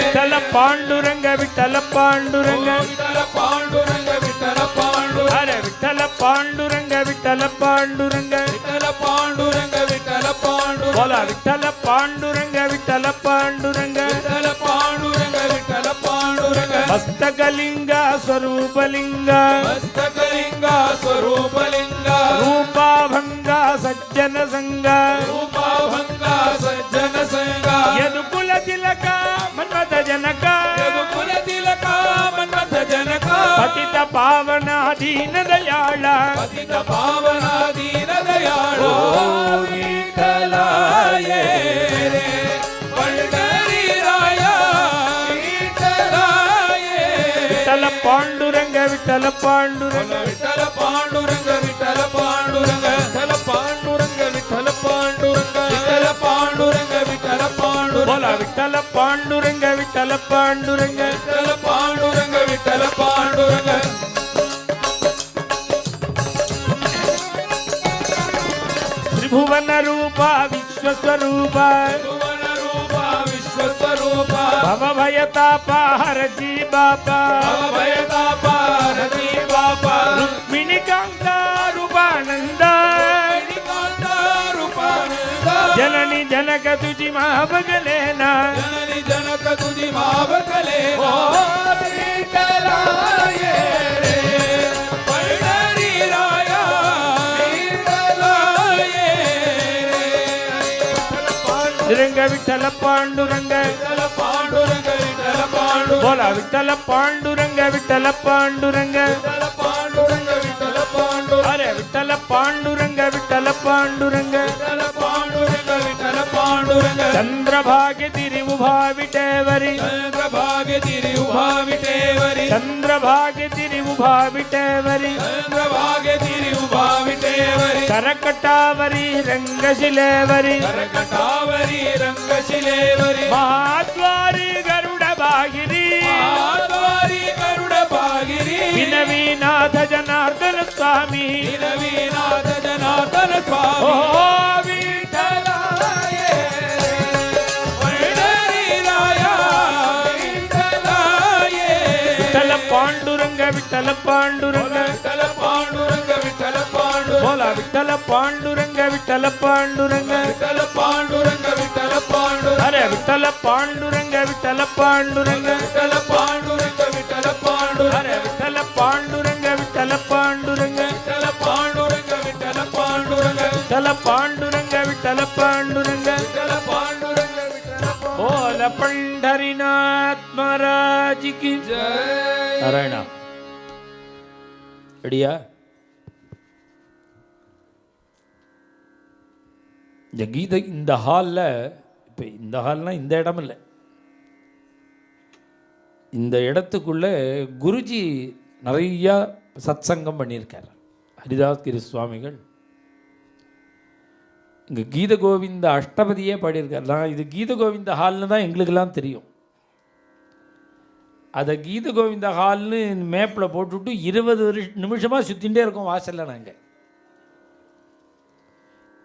ವಿಠಲ ಪಾಂಡುರಂಗ ವಿಠಲ ಪಾಂಡುರಂಗ ವಿಠಲ ಪಾಂಡುರಂಗ ವಿಠಲ ಪಾಂಡುರಂಗ ಅರೆ ವಿಠಲ ಪಾಂಡುರಂಗ ವಿಠಲ ಪಾಂಡುರಂಗ ವಿಠಲ ಪಾಂಡುರಂಗ ವಿಠಲ ಪಾಂಡುರಂಗ बोला विठ्ठल पांडुरंग विठ्ठल पांडुरंग विठ्ठल पांडुरंग विठ्ठल पांडुरंग मस्तकलिंग स्वरूपलिंग मस्तकलिंग स्वरूपलिंग रूपाभंग सज्जन संग रूपाभंग सज्जन संग यदुकुल तिलक मन्मथ जनक यदुकुल तिलक मन्मथ जनक पतित पावन दीन दयाळ पतित पावन दीन दयाळ विठ्ठलाये रे पंढरी राया विठ्ठलाये विठ्ठल पांडुरंग विठ्ठल पांडुरंग विठ्ठल पांडुरंग विठ्ठल पांडुरंग विठ्ठल पांडुरंग विठ्ठल पांडुरंग विठ्ठल पांडुरंग विठ्ठल पांडुरंग बोला विठ्ठल पांडुरंग विठ्ठल पांडुरंग विठ्ठल पांडुरंग विठ्ठल पांडुरंग त्रिभुवन रूपा विश्वस्वरूपा त्रिभुवन रूपा विश्वस्वरूपा भव भयतापा हरति बापा भव भयतापा हरति बापा रुक्मिणी कांता रूपानंदा रुक्मिणी कांता रूपानंदा जननी जनक तुझी महाबगलेना जननी जनक तुझी महाबगलेना ओ विठ्ठलाये रे पंढरी राया रंग विठ्ठल पांडुरंग विठ्ठल पांडुरंग विठ्ठल पांडुरंग बोला विठ्ठल पांडुरंग विठ्ठल पांडुरंग विठ्ठल पांडुरंग विठ्ठल पांडुरंग अरे विठ्ठल पांडुरंग विठ्ठल पांडुरंग विठ्ठल पांडुरंग विठ्ठल पांडुरंग ಚಂದ್ರಭಾಗೆ ತಿರಿವುಭಾವಿಟೇವರಿ ಚಂದ್ರಭಾಗೆ ತಿರಿಯುಭಾವಿಟೇವರಿ ಚಂದ್ರಭಾಗೆ ತಿರಿವುಭಾವಿಟೇವರಿ ಚಂದ್ರಭಾಗೆ ತಿರಿಯುಭಾವಿಟೇವರಿ ಕರಕಟಾವರಿ ರಂಗಶಿಲೇವರಿ ಕರಕಟಾವರಿ ರಂಗಶಿಲೇವರಿ ಮಹಾದ್ವಾರಿ ಗರುಡ ಬಾಗಿರಿ ಮಾಧ್ವಾರಿ ಗರುಡ ಬಾಗಿರಿ ವಿನವೀನಾಥ ಜನಾರ್ದನ ಸ್ವಾಮಿ ವಿನವೀನಾಥ ಜನಾರ್ದನ ಸ್ವಾಮಿ ಓ ವಿಠಲಾಯ ಪಂಡರೀರಾಯ ವಿಠಲಾಯ ವಿಠಲ ಪಾಂಡುರಂಗ ವಿಠಲ ಪಾಂಡುರಂಗ ವಿಠಲ ಪಾಂಡುರಂಗ ವಿಠಲ ಪಾಂಡುರಂಗ ಬೋಲ ವಿಠಲ ಪಾಂಡುರಂಗ ವಿಠಲ ಪಾಂಡುರಂಗ ವಿಠಲ ಪಾಂಡುರಂಗ ವಿಠಲ ಪಾಂಡುರಂಗ ಅರೆ ವಿಠಲ ಪಾಂಡುರಂಗ ವಿಠಲ ಪಾಂಡುರಂಗ ವಿಠಲ ಪಾಂಡುರಂಗ ವಿಠಲ ಪಾಂಡುರಂಗ ಅರೆ ವಿಠಲ ಪಾಂಡುರಂಗ ವಿಠಲ ಪಾಂಡುರಂಗ ವಿಠಲ ಪಾಂಡುರಂಗ ವಿಠಲ ಪಾಂಡುರಂಗ ವಿಠಲ ಪಾಂಡುರಂಗ ವಿಠಲ ಪಾಂಡುರಂಗ ವಿಠಲ ಪಾಂಡುರಂಗ ವಿಠಲ ಬೋಲ ಪಂಢರಿನಾಥ್ ಮಹಾರಾಜ್ ಕಿ ಜಯ ನಾರಾಯಣ ரெடியா இந்த கீதை இந்த ஹாலில் இப்போ இந்த ஹால்னா இந்த இடம் இல்லை, இந்த இடத்துக்குள்ளே குருஜி நிறையா சத்சங்கம் பண்ணியிருக்கார். ஹரிதாஸ் கிரி சுவாமிகள் இங்கே கீத கோவிந்த அஷ்டபதியே பாடியிருக்கார். நான் இது கீத கோவிந்த ஹால்னு தான் எங்களுக்கெல்லாம் தெரியும். அதை கீத கோவிந்த ஹால்னு மேப்பில் போட்டுவிட்டு 20 நிமிஷமாக சுற்றிகிட்டே இருக்கோம் வாசலில்.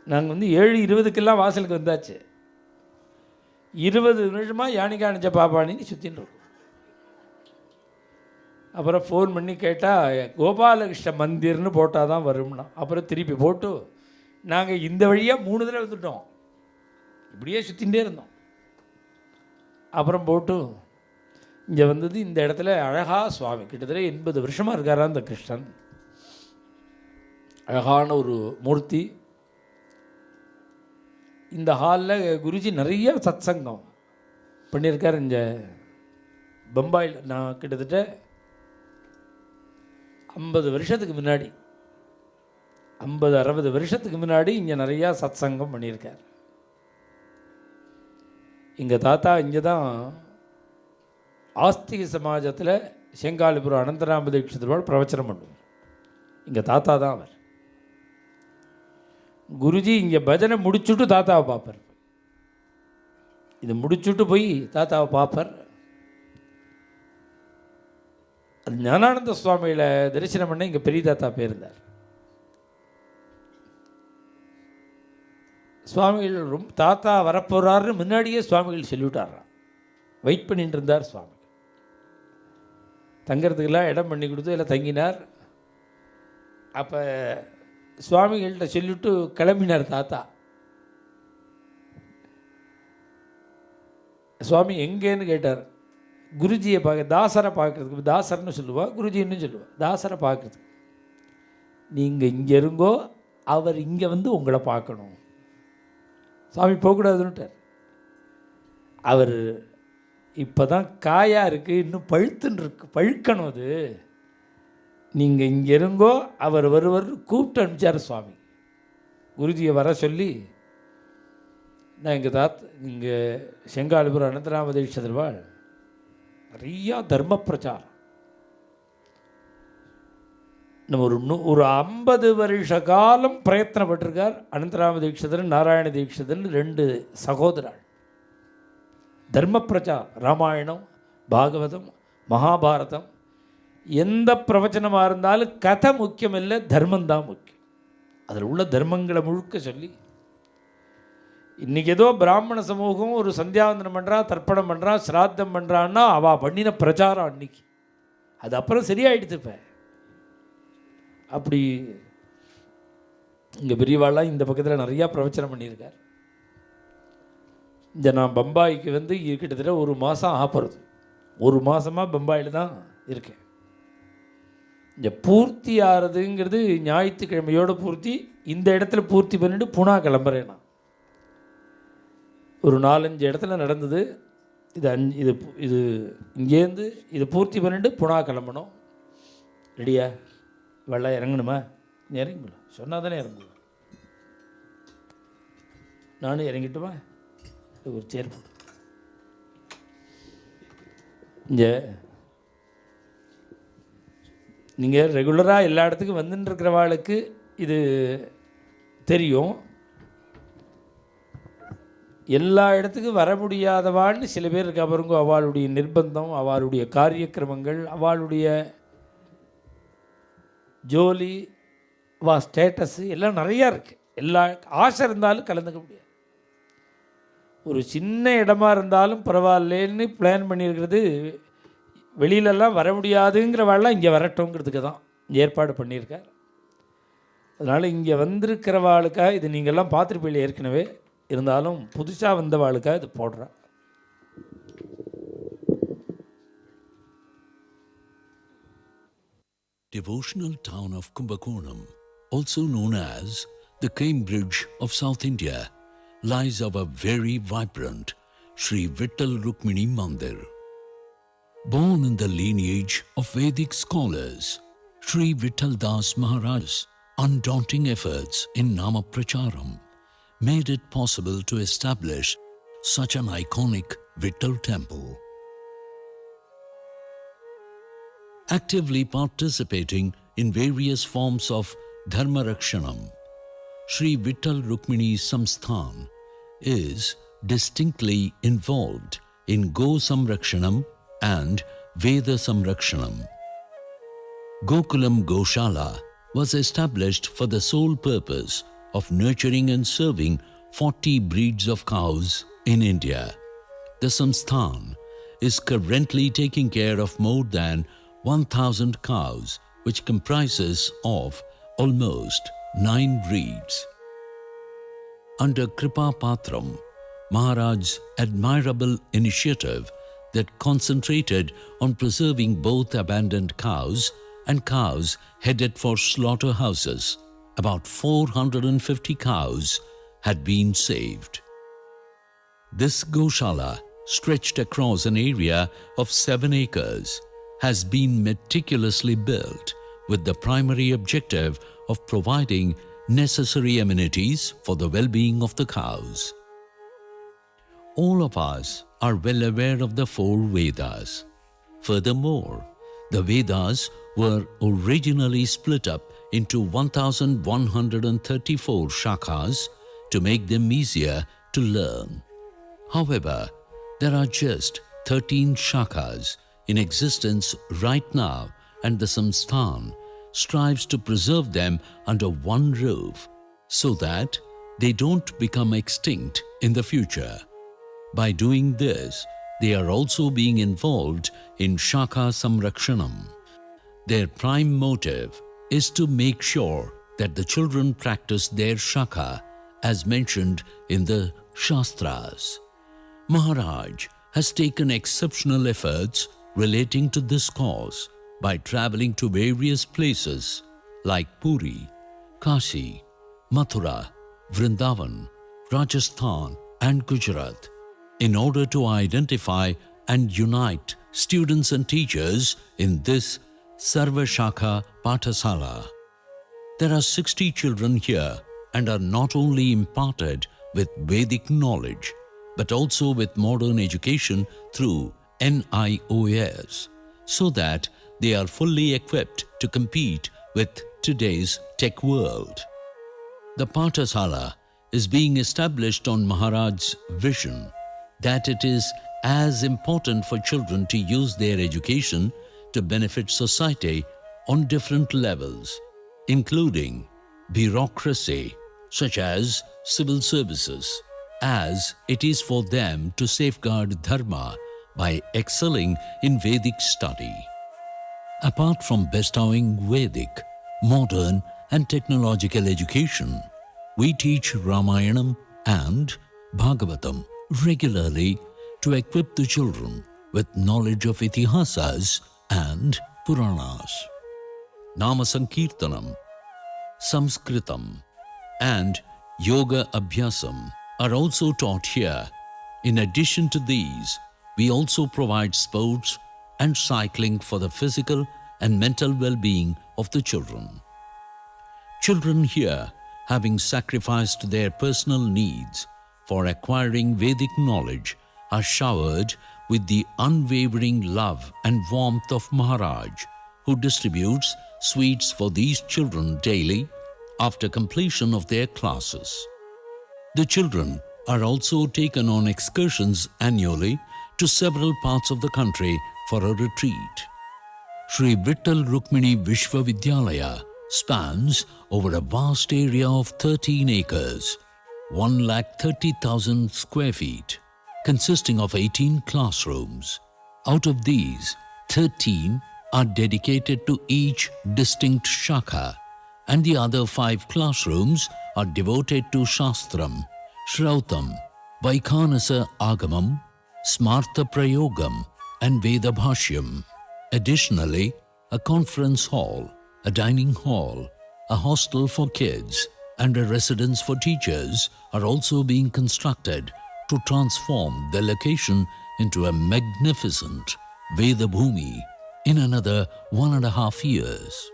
நாங்கள் வந்து 7:20க்கெல்லாம் வாசலுக்கு வந்தாச்சு. 20 நிமிஷமாக யானிகா நினச்ச பாப்பானின்னு சுற்றின்னு இருக்கோம். அப்புறம் ஃபோன் பண்ணி கேட்டால் கோபாலகிருஷ்ண மந்திர்னு போட்டால் தான் வரும்னா, அப்புறம் திருப்பி போட்டு நாங்கள் இந்த வழியாக 3 தடவை வந்துட்டோம். இப்படியே சுற்றிகிட்டே இருந்தோம். அப்புறம் போட்டு இங்கே வந்தது. இந்த இடத்துல அழகா சுவாமி கிட்டத்தட்ட 80 வருஷமாக இருக்காரா அந்த கிருஷ்ணன். அழகான ஒரு மூர்த்தி. இந்த ஹாலில் குருஜி நிறைய சத்சங்கம் பண்ணியிருக்கார். இந்த பம்பாயில் நான் கிட்டத்தட்ட 50 வருஷத்துக்கு முன்னாடி, 50-60 வருஷத்துக்கு முன்னாடி இங்கே நிறையா சத்சங்கம் பண்ணியிருக்கார். எங்கள் தாத்தா இங்கே தான் ஆஸ்திக சமாஜத்தில் செங்காலிபுரம் அனந்தராம தீட்சிதர் பிரவச்சனம் பண்ணுவார். எங்கள் தாத்தா தான் அவர். குருஜி இங்கே பஜனை முடிச்சுட்டு தாத்தாவை பார்ப்பார். இது முடிச்சுட்டு போய் தாத்தாவை பார்ப்பார். அது ஞானானந்த சுவாமியில் தரிசனம் பண்ண இங்கே பெரிய தாத்தா போயிருந்தார். சுவாமிகள் ரொம்ப தாத்தா வரப்போகிறாருன்னு முன்னாடியே சுவாமிகள் சொல்லிவிட்டாராம். வெயிட் பண்ணிட்டு இருந்தார் சுவாமி. தங்கிறதுக்கெல்லாம் இடம் பண்ணி கொடுத்து எல்லாம் தங்கினார். அப்போ சுவாமிகள்கிட்ட சொல்லிவிட்டு கிளம்பினார் தாத்தா. சுவாமி எங்கேன்னு கேட்டார். குருஜியை பார்க்க, தாசரை பார்க்குறதுக்கு, தாசர்னு சொல்லுவா, குருஜின்னு சொல்லுவா, தாசரை பார்க்குறதுக்கு. நீங்கள் இங்கே இருங்கோ, அவர் இங்கே வந்து உங்களை பார்க்கணும். சுவாமி போகக்கூடாதுன்னுட்டார். அவர் இப்போ தான் காயாக இருக்குது, இன்னும் பழுத்துன்னு இருக்கு, பழுக்கணும். அது நீங்கள் இங்கே இருங்கோ, அவர் வருவர் கூப்பிட்டு அனுப்பிச்சார் சுவாமி. குருஜியை வர சொல்லி, நான் எங்கள் இங்கே செங்காலிபுரம் அனந்தராம தீட்சிதர் நிறையா தர்ம பிரச்சாரம். நம்ம ஒரு 50 வருஷ காலம் பிரயத்தனப்பட்டிருக்கார். அனந்தராம தீட்சிதர், நாராயண தீட்சிதர் 2 சகோதரர். தர்ம பிரச்சாரம், ராமாயணம், பாகவதம், மகாபாரதம், எந்த பிரவச்சனமாக இருந்தாலும் கதை முக்கியம் இல்லை, தர்மந்தான் முக்கியம். அதில் உள்ள தர்மங்களை முழுக்க சொல்லி, இன்றைக்கி ஏதோ பிராமண சமூகம் ஒரு சந்தியாவந்தனம் பண்ணுறா, தர்ப்பணம் பண்ணுறா, சிராத்தம் பண்ணுறான்னா அவள் பண்ணின பிரச்சாரம் அன்னைக்கு. அது அப்புறம் சரியாயிடுது. இப்போ அப்படி இங்கே பெரியவாள்லாம் இந்த பக்கத்தில் நிறையா பிரவச்சனம் பண்ணியிருக்கார். இந்த நான் பம்பாய்க்கு வந்து கிட்டத்தட்ட 1 மாதம் ஆகிறது. 1 மாதமாக பம்பாயில் தான் இருக்கேன். இந்த பூர்த்தி ஆகிறதுங்கிறது ஞாயிற்றுக்கிழமையோடு பூர்த்தி. இந்த இடத்துல பூர்த்தி பண்ணிட்டு புனா கிளம்புறேன் நான். ஒரு 4-5 இடத்துல நடந்தது. இது இது இங்கேருந்து இது பூர்த்தி பண்ணிட்டு புனா கிளம்பணும். ரெடியா? வெள்ளம் இறங்கணுமா? இறங்கணும் சொன்னால் தானே இறங்குவோம். நானும் இறங்கிட்டுமா? ஒரு சேர் போடு. இங்கே நீங்கள் ரெகுலராக எல்லா இடத்துக்கும் வந்துட்டு இருக்கிறவாளுக்கு இது தெரியும். எல்லா இடத்துக்கும் வர முடியாதவாள்னு சில பேர் இருக்க பாருங்க. அவளுடைய நிர்பந்தம், அவளுடைய காரியக்கிரமங்கள், அவளுடைய ஜோலி, ஸ்டேட்டஸு எல்லாம் நிறையா இருக்குது. எல்லா ஆசை இருந்தாலும் கலந்துக்க முடியாது. ஒரு சின்ன இடமா இருந்தாலும் பரவாயில்லேன்னு பிளான் பண்ணியிருக்கிறது. வெளியிலலாம் வர முடியாதுங்கிறவாள்லாம் இங்கே வரட்டுங்கிறதுக்கு தான் ஏற்பாடு பண்ணியிருக்கார். அதனால் இங்கே வந்திருக்கிறவாளுக்காக இது நீங்கள்லாம் பார்த்துருப்பீங்க ஏற்கனவே, இருந்தாலும் புதுசாக வந்தவாளுக்காக இது போடுறா. Devotional town of Kumbakonam, also known as the Cambridge of South India, lies our very vibrant Sri Vittal Rukmini Mandir. Born in the lineage of Vedic scholars, Sri Vittal Das Maharaj's undaunting efforts in Nama Pracharam made it possible to establish such an iconic Vittal temple. Actively participating in various forms of Dharma Rakshanam, Sri Vittal Rukmini Samsthan is distinctly involved in Go Samrakshanam and Veda Samrakshanam. Gokulam Goshala was established for the sole purpose of nurturing and serving 40 breeds of cows in India. The Samsthan is currently taking care of more than 1,000 cows, which comprises of almost 9 breeds. Under Kripa Patram, Maharaj's admirable initiative that concentrated on preserving both abandoned cows and cows headed for slaughterhouses, about 450 cows had been saved. This Goshala, stretched across an area of 7 acres, has been meticulously built with the primary objective of providing necessary amenities for the well-being of the cows. All of us are well aware of the 4 Vedas. Furthermore, the Vedas were originally split up into 1,134 shakhas to make them easier to learn. However, there are just 13 shakhas in existence right now, and the Samsthan strives to preserve them under one roof so that they don't become extinct in the future. By doing this, they are also being involved in Shakha Samrakshanam. Their prime motive is to make sure that the children practice their Shakha as mentioned in the Shastras. Maharaj has taken exceptional efforts relating to this cause by traveling to various places like Puri, Kashi, Mathura, Vrindavan, Rajasthan and Gujarat in order to identify and unite students and teachers in this Sarva Shakha Pathasala. There are 60 children here and are not only imparted with Vedic knowledge but also with modern education through NIOS, so that they are fully equipped to compete with today's tech world. The Pathasala is being established on Maharaj's vision that it is as important for children to use their education to benefit society on different levels, including bureaucracy such as civil services, as it is for them to safeguard dharma by excelling in Vedic study. Apart from bestowing Vedic, modern and technological education, we teach Ramayanam and Bhagavatam regularly to equip the children with knowledge of Itihasas and Puranas. Nama Sankirtanam, Samskritam and Yoga Abhyasam are also taught here. In addition to these, we also provide sports and cycling for the physical and mental well-being of the children. Children here, having sacrificed their personal needs for acquiring Vedic knowledge are showered with the unwavering love and warmth of Maharaj, who distributes sweets for these children daily after completion of their classes. The children are also taken on excursions annually to several parts of the country for a retreat. Sri Vittal Rukmini Vishwavidyalaya spans over a vast area of 13 acres, 130,000 square feet, consisting of 18 classrooms. Out of these, 13 are dedicated to each distinct shakha, and the other 5 classrooms are devoted to Shastram, Shrautam, Vaikhanasa Agamam, Smartha Prayogam, and Veda Bhashyam. Additionally, a conference hall, a dining hall, a hostel for kids, and a residence for teachers are also being constructed to transform the location into a magnificent Veda Bhumi in another 1.5 years.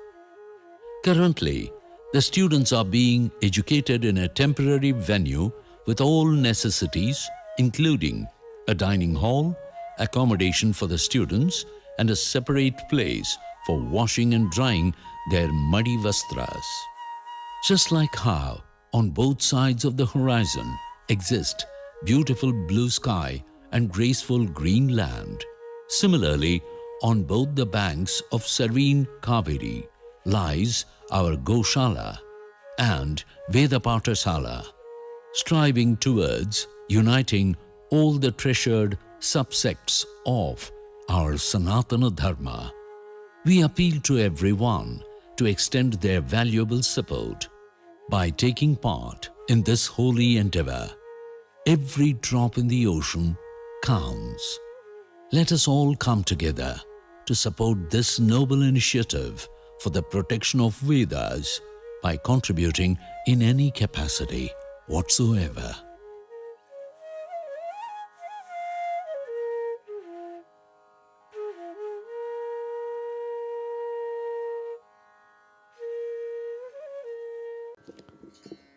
Currently, the students are being educated in a temporary venue with all necessities, including a dining hall, accommodation for the students, and a separate place for washing and drying their muddy vastras. Just like how on both sides of the horizon exist beautiful blue sky and graceful green land, similarly, on both the banks of serene Kaveri lies our Goshala and Vedapathasala, striving towards uniting all the treasured subsects of our Sanatana Dharma. We appeal to everyone to extend their valuable support by taking part in this holy endeavor. Every drop in the ocean counts. Let us all come together to support this noble initiative for the protection of Vedas by contributing in any capacity whatsoever.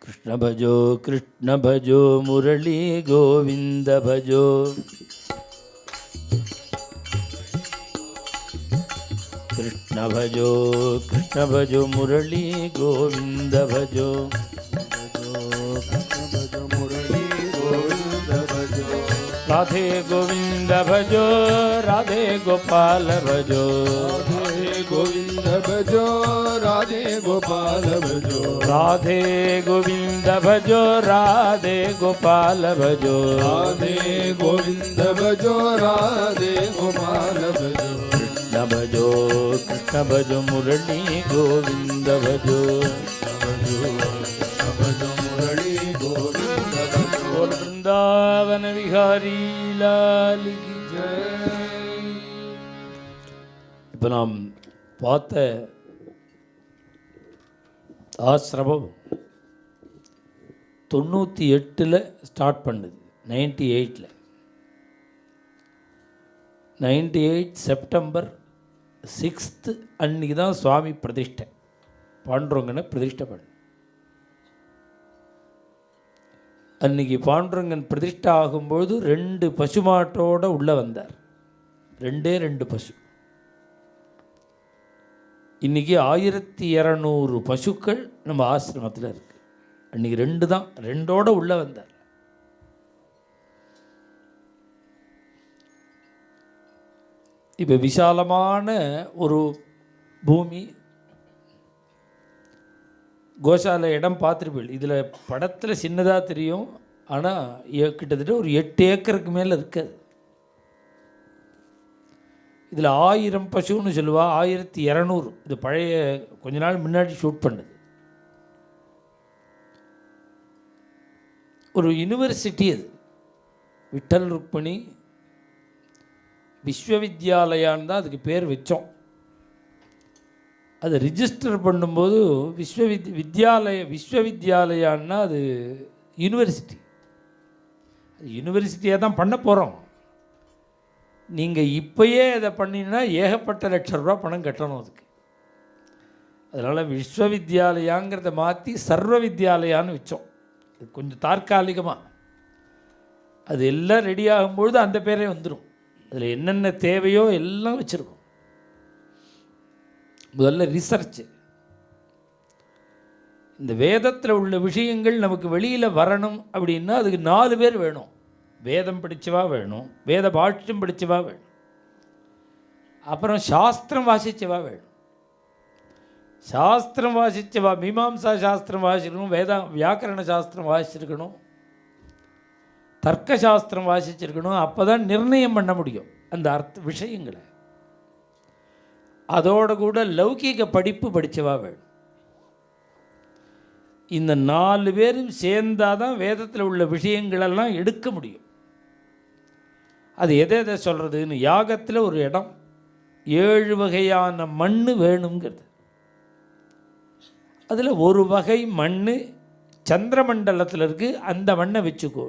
Krishna bhajo Murali Govinda bhajo. Krishna bhajo Murali Govinda bhajo. Radhe Govinda bhajo, Radhe Gopal bhajo. Radhe Govinda bhajo, Radhe Gopal bhajo. Radhe Govinda bhajo, Radhe Gopal bhajo. Radhe Govinda bhajo, Radhe Gopal bhajo. Krishna bhajo Murali Govinda bhajo. Bol Vrindavan Vihari Lal ki jai. இப்போ நாம் பார்த்த ஆசிரமம் 98 ஸ்டார்ட் பண்ணுது. 98 செப்டம்பர் 6 அன்றைக்கி தான் சுவாமி பிரதிஷ்டை, பாண்டுரங்கனை பிரதிஷ்டை பண்ண. அன்றைக்கி பாண்டுரங்கன் பிரதிஷ்டை ஆகும்பொழுது 2 பசுமாட்டோடு உள்ளே வந்தார். 2 பசு. இன்றைக்கி 1200 பசுக்கள் நம்ம ஆசிரமத்தில் இருக்குது. அன்றைக்கி 2 தான், 2ஓடு உள்ளே வந்தார். இப்போ விசாலமான ஒரு பூமி, கோசாலை இடம் பார்த்துருப்பீள். இதில் படத்தில் சின்னதாக தெரியும், ஆனால் கிட்டத்தட்ட ஒரு 8 ஏக்கருக்கு மேலே இருக்காது. இதில் 1000 பசுன்னு சொல்லுவா, 1200. இது பழைய கொஞ்ச நாள் முன்னாடி ஷூட் பண்ணுது. ஒரு யூனிவர்சிட்டி அது, விட்டல் ருக்மணி விஸ்வவித்யாலயான்னு தான் அதுக்கு பேர் வச்சோம். அதை ரிஜிஸ்டர் பண்ணும்போது விஸ்வவித்யாலயான்னா அது யூனிவர்சிட்டி. அது யூனிவர்சிட்டியாக தான் பண்ண போகிறோம். நீங்கள் இப்போயே இதை பண்ணினா ஏகப்பட்ட ₹1,00,000 பணம் கட்டணும் அதுக்கு. அதனால் விஸ்வவித்யாலயாங்கிறத மாற்றி சர்வ வித்யாலயான்னு வச்சோம். இது கொஞ்சம் தற்காலிகமாக. அது எல்லாம் ரெடி ஆகும்பொழுது அந்த பேரே வந்துடும். அதில் என்னென்ன தேவையோ எல்லாம் வச்சுருக்கோம். முதல்ல ரிசர்ச்சு. இந்த வேதத்தில் உள்ள விஷயங்கள் நமக்கு வெளியில் வரணும் அப்படின்னா அதுக்கு 4 பேர் வேணும். வேதம் படித்தவா வேணும், வேத பாஷ்யம் படித்தவா வேணும், அப்புறம் சாஸ்திரம் வாசித்தவா வேணும். சாஸ்திரம் வாசித்தவா மீமாம்சா சாஸ்திரம் வாசிக்கணும், வியாக்கரண சாஸ்திரம் வாசிச்சிருக்கணும், தர்க்க சாஸ்திரம் வாசிச்சிருக்கணும். அப்போ தான் நிர்ணயம் பண்ண முடியும் அந்த விஷயங்களை. அதோடு கூட லௌகீக படிப்பு படித்தவா வேணும். இந்த 4 பேரும் சேர்ந்தால் தான் வேதத்தில் உள்ள விஷயங்களெல்லாம் எடுக்க முடியும். அது எதை சொல்கிறதுன்னு, யாகத்தில் ஒரு இடம் 7 வகையான மண் வேணுங்கிறது. அதில் ஒரு வகை மண் சந்திரமண்டலத்தில் இருக்குது, அந்த மண்ணை வச்சுக்கோ.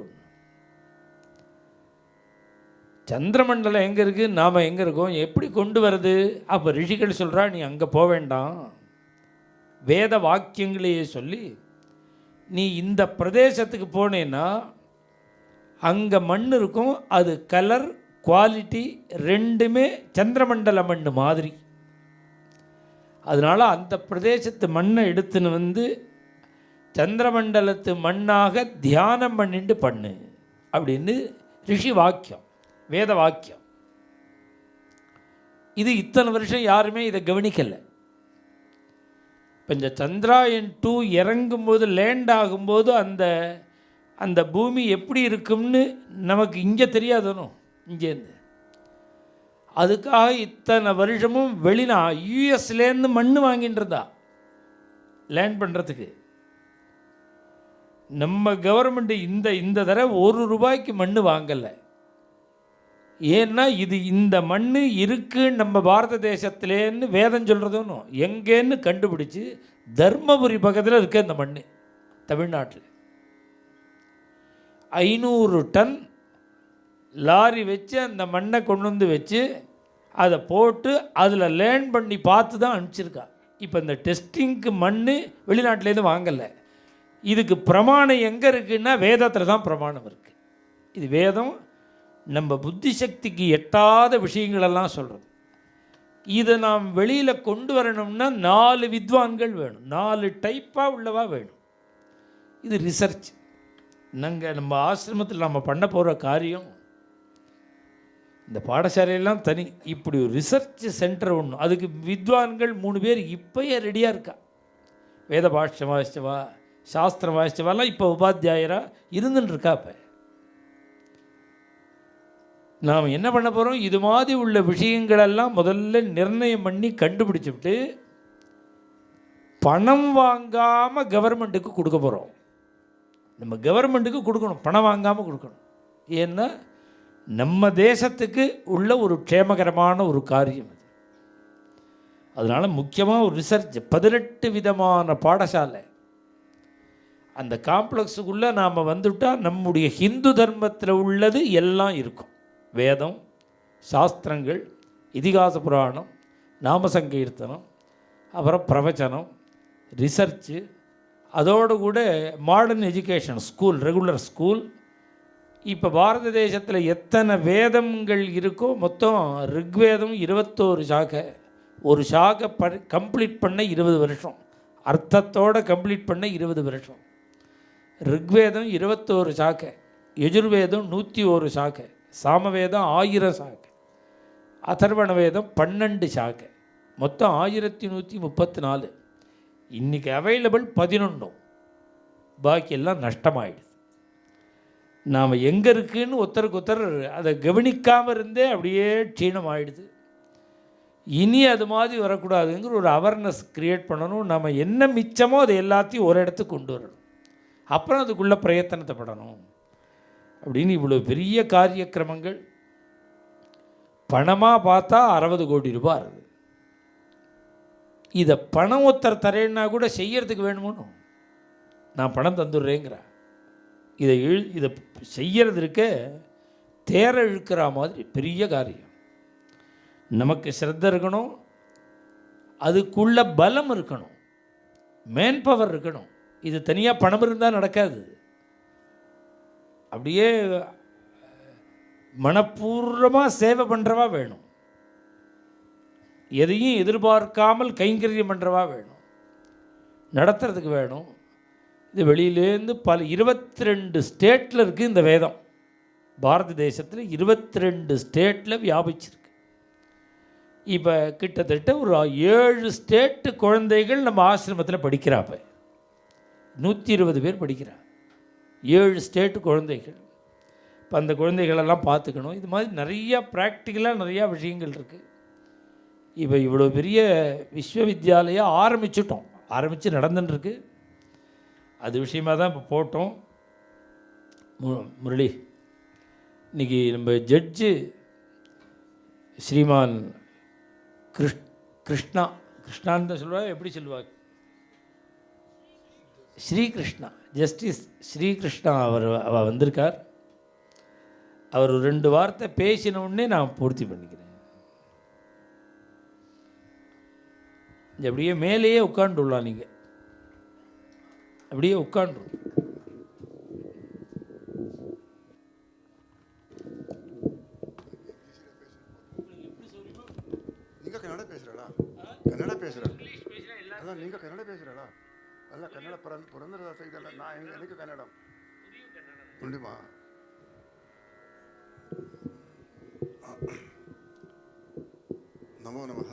சந்திரமண்டலம் எங்கே இருக்குது, நாம் எங்கே இருக்கோம், எப்படி கொண்டு வர்றது? அப்போ ரிஷிகள் சொல்கிறா, நீ அங்கே போக வேண்டாம், வேத வாக்கியங்களையே சொல்லி நீ இந்த பிரதேசத்துக்கு போனேன்னா அங்கே மண் இருக்கும், அது கலர் குவாலிட்டி ரெண்டுமே சந்திரமண்டல மண் மாதிரி. அதனால் அந்த பிரதேசத்து மண்ணை எடுத்துன்னு வந்து சந்திரமண்டலத்து மண்ணாக தியானம் பண்ணிட்டு பண்ணு அப்படின்னு ரிஷி வாக்கியம், வேத வாக்கியம். இது இத்தனை வருஷம் யாருமே இதை கவனிக்கலை. இப்போ இந்த சந்திராயன் 2 இறங்கும்போது, லேண்ட் ஆகும்போது அந்த அந்த பூமி எப்படி இருக்கும்னு நமக்கு இங்கே தெரியாதனோ, இங்கேருந்து. அதுக்காக இத்தனை வருஷமும் யூஎஸ்லேருந்து மண் வாங்கிட்டு இருந்தா லேண்ட் பண்ணுறதுக்கு. நம்ம கவர்மெண்ட் இந்த தடவை ₹1 மண் வாங்கலை. ஏன்னா இது இந்த மண் இருக்கு நம்ம பாரத தேசத்துலேன்னு வேதம் சொல்கிறதுன்னு எங்கேன்னு கண்டுபிடிச்சி தர்மபுரி பக்கத்தில் இருக்க இந்த மண் தமிழ்நாட்டில் 500 டன் லாரி வச்சு அந்த மண்ணை கொண்டு வந்து வச்சு அதை போட்டு அதில் லேண்ட் பண்ணி பார்த்து தான் அனுப்பிச்சிருக்கா. இப்போ இந்த டெஸ்டிங்க்கு மண் வெளிநாட்டிலேருந்து வாங்கலை. இதுக்கு பிரமாணம் எங்கே இருக்குன்னா வேதத்தில் தான் பிரமாணம் இருக்குது. இது வேதம் நம்ம புத்தி சக்திக்கு எட்டாத விஷயங்களெல்லாம் சொல்கிறது. இதை நாம் வெளியில் கொண்டு வரணும்னா 4 வித்வான்கள் வேணும், 4 டைப்பாக உள்ளவா வேணும். இது ரிசர்ச். நம்ம ஆசிரமத்தில் நம்ம பண்ண போகிற காரியம், இந்த பாடசாலையெல்லாம் தனி, இப்படி ஒரு ரிசர்ச் சென்டர் ஒன்று. அதுக்கு வித்வான்கள் 3 பேர் இப்போயே ரெடியாக இருக்கா. வேத பாஷ்யம் வாசித்தவா, சாஸ்திரம் வாசித்தவாலாம் இப்போ உபாத்தியாயராக இருந்துன்னு இருக்கா. இப்போ நாம் என்ன பண்ண போகிறோம், இது மாதிரி உள்ள விஷயங்களெல்லாம் முதல்ல நிர்ணயம் பண்ணி கண்டுபிடிச்சிவிட்டு பணம் வாங்காமல் கவர்மெண்ட்டுக்கு கொடுக்க போகிறோம். நம்ம கவர்மெண்ட்டுக்கு கொடுக்கணும், பணம் வாங்காமல் கொடுக்கணும். ஏன்னா நம்ம தேசத்துக்கு உள்ள ஒரு க்ஷேமகரமான ஒரு காரியம் அது. அதனால் முக்கியமாக ஒரு ரிசர்ச், 18 விதமான பாடசாலை அந்த காம்ப்ளெக்ஸுக்குள்ளே நாம் வந்துவிட்டால் நம்முடைய ஹிந்து தர்மத்தில் உள்ளது எல்லாம் இருக்கும். வேதம், சாஸ்திரங்கள், இதிகாச புராணம், நாமசங்கீர்த்தனம், அப்புறம் பிரவச்சனம், ரிசர்ச்சு, அதோடு கூட modern education school, regular school. இப்போ பாரத தேசத்தில் எத்தனை வேதங்கள் இருக்கோ மொத்தம் ரிக்வேதம் 21 சாகை. ஒரு சாகை கம்ப்ளீட் பண்ண 20 வருஷம், அர்த்தத்தோடு கம்ப்ளீட் பண்ண 20 வருஷம். ரிக்வேதம் 21 சாகை, யஜுர்வேதம் 101 சாகை, சாமவேதம் 1000 சாகை, அதர்வண வேதம் 12 சாகை, மொத்தம் 1134. இன்றைக்கி அவைலபிள் 11, பாக்கி எல்லாம் நஷ்டமாயிடுது. நாம் எங்கே இருக்குன்னு ஒருத்தருக்கு ஒருத்தர் அதை கவனிக்காமல் இருந்தே அப்படியே க்ஷீணம் ஆகிடுது. இனி அது மாதிரி வரக்கூடாதுங்கிற ஒரு அவேர்னஸ் க்ரியேட் பண்ணணும். நம்ம என்ன மிச்சமோ அதை எல்லாத்தையும் ஒரு இடத்துக்கு கொண்டு வரணும், அப்புறம் அதுக்குள்ளே பிரயத்தனத்தை படணும் அப்படின்னு இவ்வளோ பெரிய காரியக்கிரமங்கள். பணமாக பார்த்தா 60 கோடி ரூபாய் இருக்குது. இதை பணம் ஒருத்தர் தரேன்னா கூட செய்யறதுக்கு வேணுமோன்னு நான் பணம் தந்துடுறேங்கிற. இதை செய்யறது இருக்க தேர இழுக்கிற மாதிரி பெரிய காரியம். நமக்கு சிரத்தை இருக்கணும், அதுக்குள்ள பலம் இருக்கணும், மேன் பவர் இருக்கணும். இது தனியாக பணம் இருந்தால் நடக்காது. அப்படியே மனப்பூர்வமாக சேவை பண்ணுறவா வேணும், எதையும் எதிர்பார்க்காமல் கைங்கரியம் பண்ணுறவா வேணும், நடத்துறதுக்கு வேணும். இது வெளியிலேருந்து 22 ஸ்டேட்டில் இருக்குது இந்த வேதம். பாரத தேசத்தில் 22 ஸ்டேட்டில் வியாபிச்சிருக்கு. இப்போ கிட்டத்தட்ட ஒரு 7 ஸ்டேட்டு குழந்தைகள் நம்ம ஆசிரமத்தில் படிக்கிறாப்ப 120 பேர் படிக்கிறா. 7 ஸ்டேட்டு குழந்தைகள். இப்போ அந்த குழந்தைகளெல்லாம் பார்த்துக்கணும். இது மாதிரி நிறையா ப்ராக்டிக்கலாக நிறையா விஷயங்கள் இருக்குது. இப்போ இவ்வளோ பெரிய விஸ்வவித்யாலயம் ஆரம்பித்து நடந்துட்டுருக்கு. அது விஷயமாக தான் இப்போ போட்டோம். முரளி, இன்றைக்கி நம்ம ஜட்ஜு ஸ்ரீமான் கிருஷ்ணான்னு தான் சொல்லுவாங்க. எப்படி சொல்லுவாங்க? ஸ்ரீகிருஷ்ணா, ஜஸ்டிஸ் ஸ்ரீகிருஷ்ணா அவர் வந்திருக்கார். அவர் 2 வார்த்தை பேசின உடனே நான் பூர்த்தி பண்ணிக்கிறேன். அப்படியே மேலேயே உட்காந்துடலாம். நீங்கள் அப்படியே உட்காந்து ಕನ್ನಡ பேசுறடா, ಕನ್ನಡ பேசுற ಅಲ್ಲ, நீங்க ಕನ್ನಡ பேசுறடா ಅಲ್ಲ, ಕನ್ನಡ ಪುರಂದರದಾಸ ಇದಲ್ಲ, எனக்கு கன்னடம் முடியுமா? நமோ நமஹ.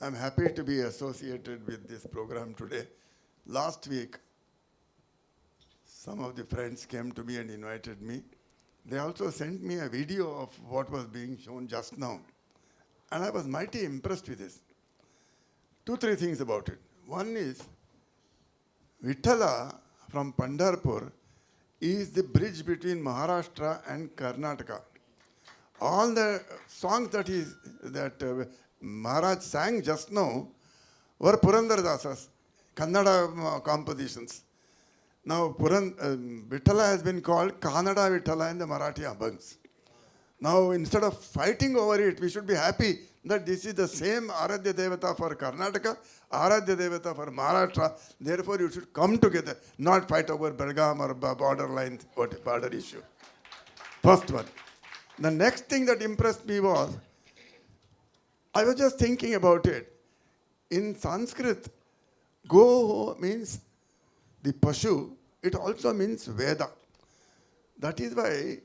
I'm happy to be associated with this program today. Last week, some of the friends came to me and invited me. They also sent me a video of what was being shown just now. And I was mighty impressed with this. 2-3 things about it. One is, Vithala from Pandharpur is the bridge between Maharashtra and Karnataka. All the songs that Maharaj sang just now were Purandaradasa's Kannada compositions. Now Vithala has been called Kannada Vithala in the Marathi Abhangs. Now instead of fighting over it, we should be happy that this is the same Aradhya Devata for Karnataka, Aradhya Devata for Maharashtra. Therefore you should come together, not fight over Belgaum or borderline border issue. First one. The next thing that impressed me was, I was just thinking about it. In Sanskrit, go means the Pashu, it also means Veda. That is why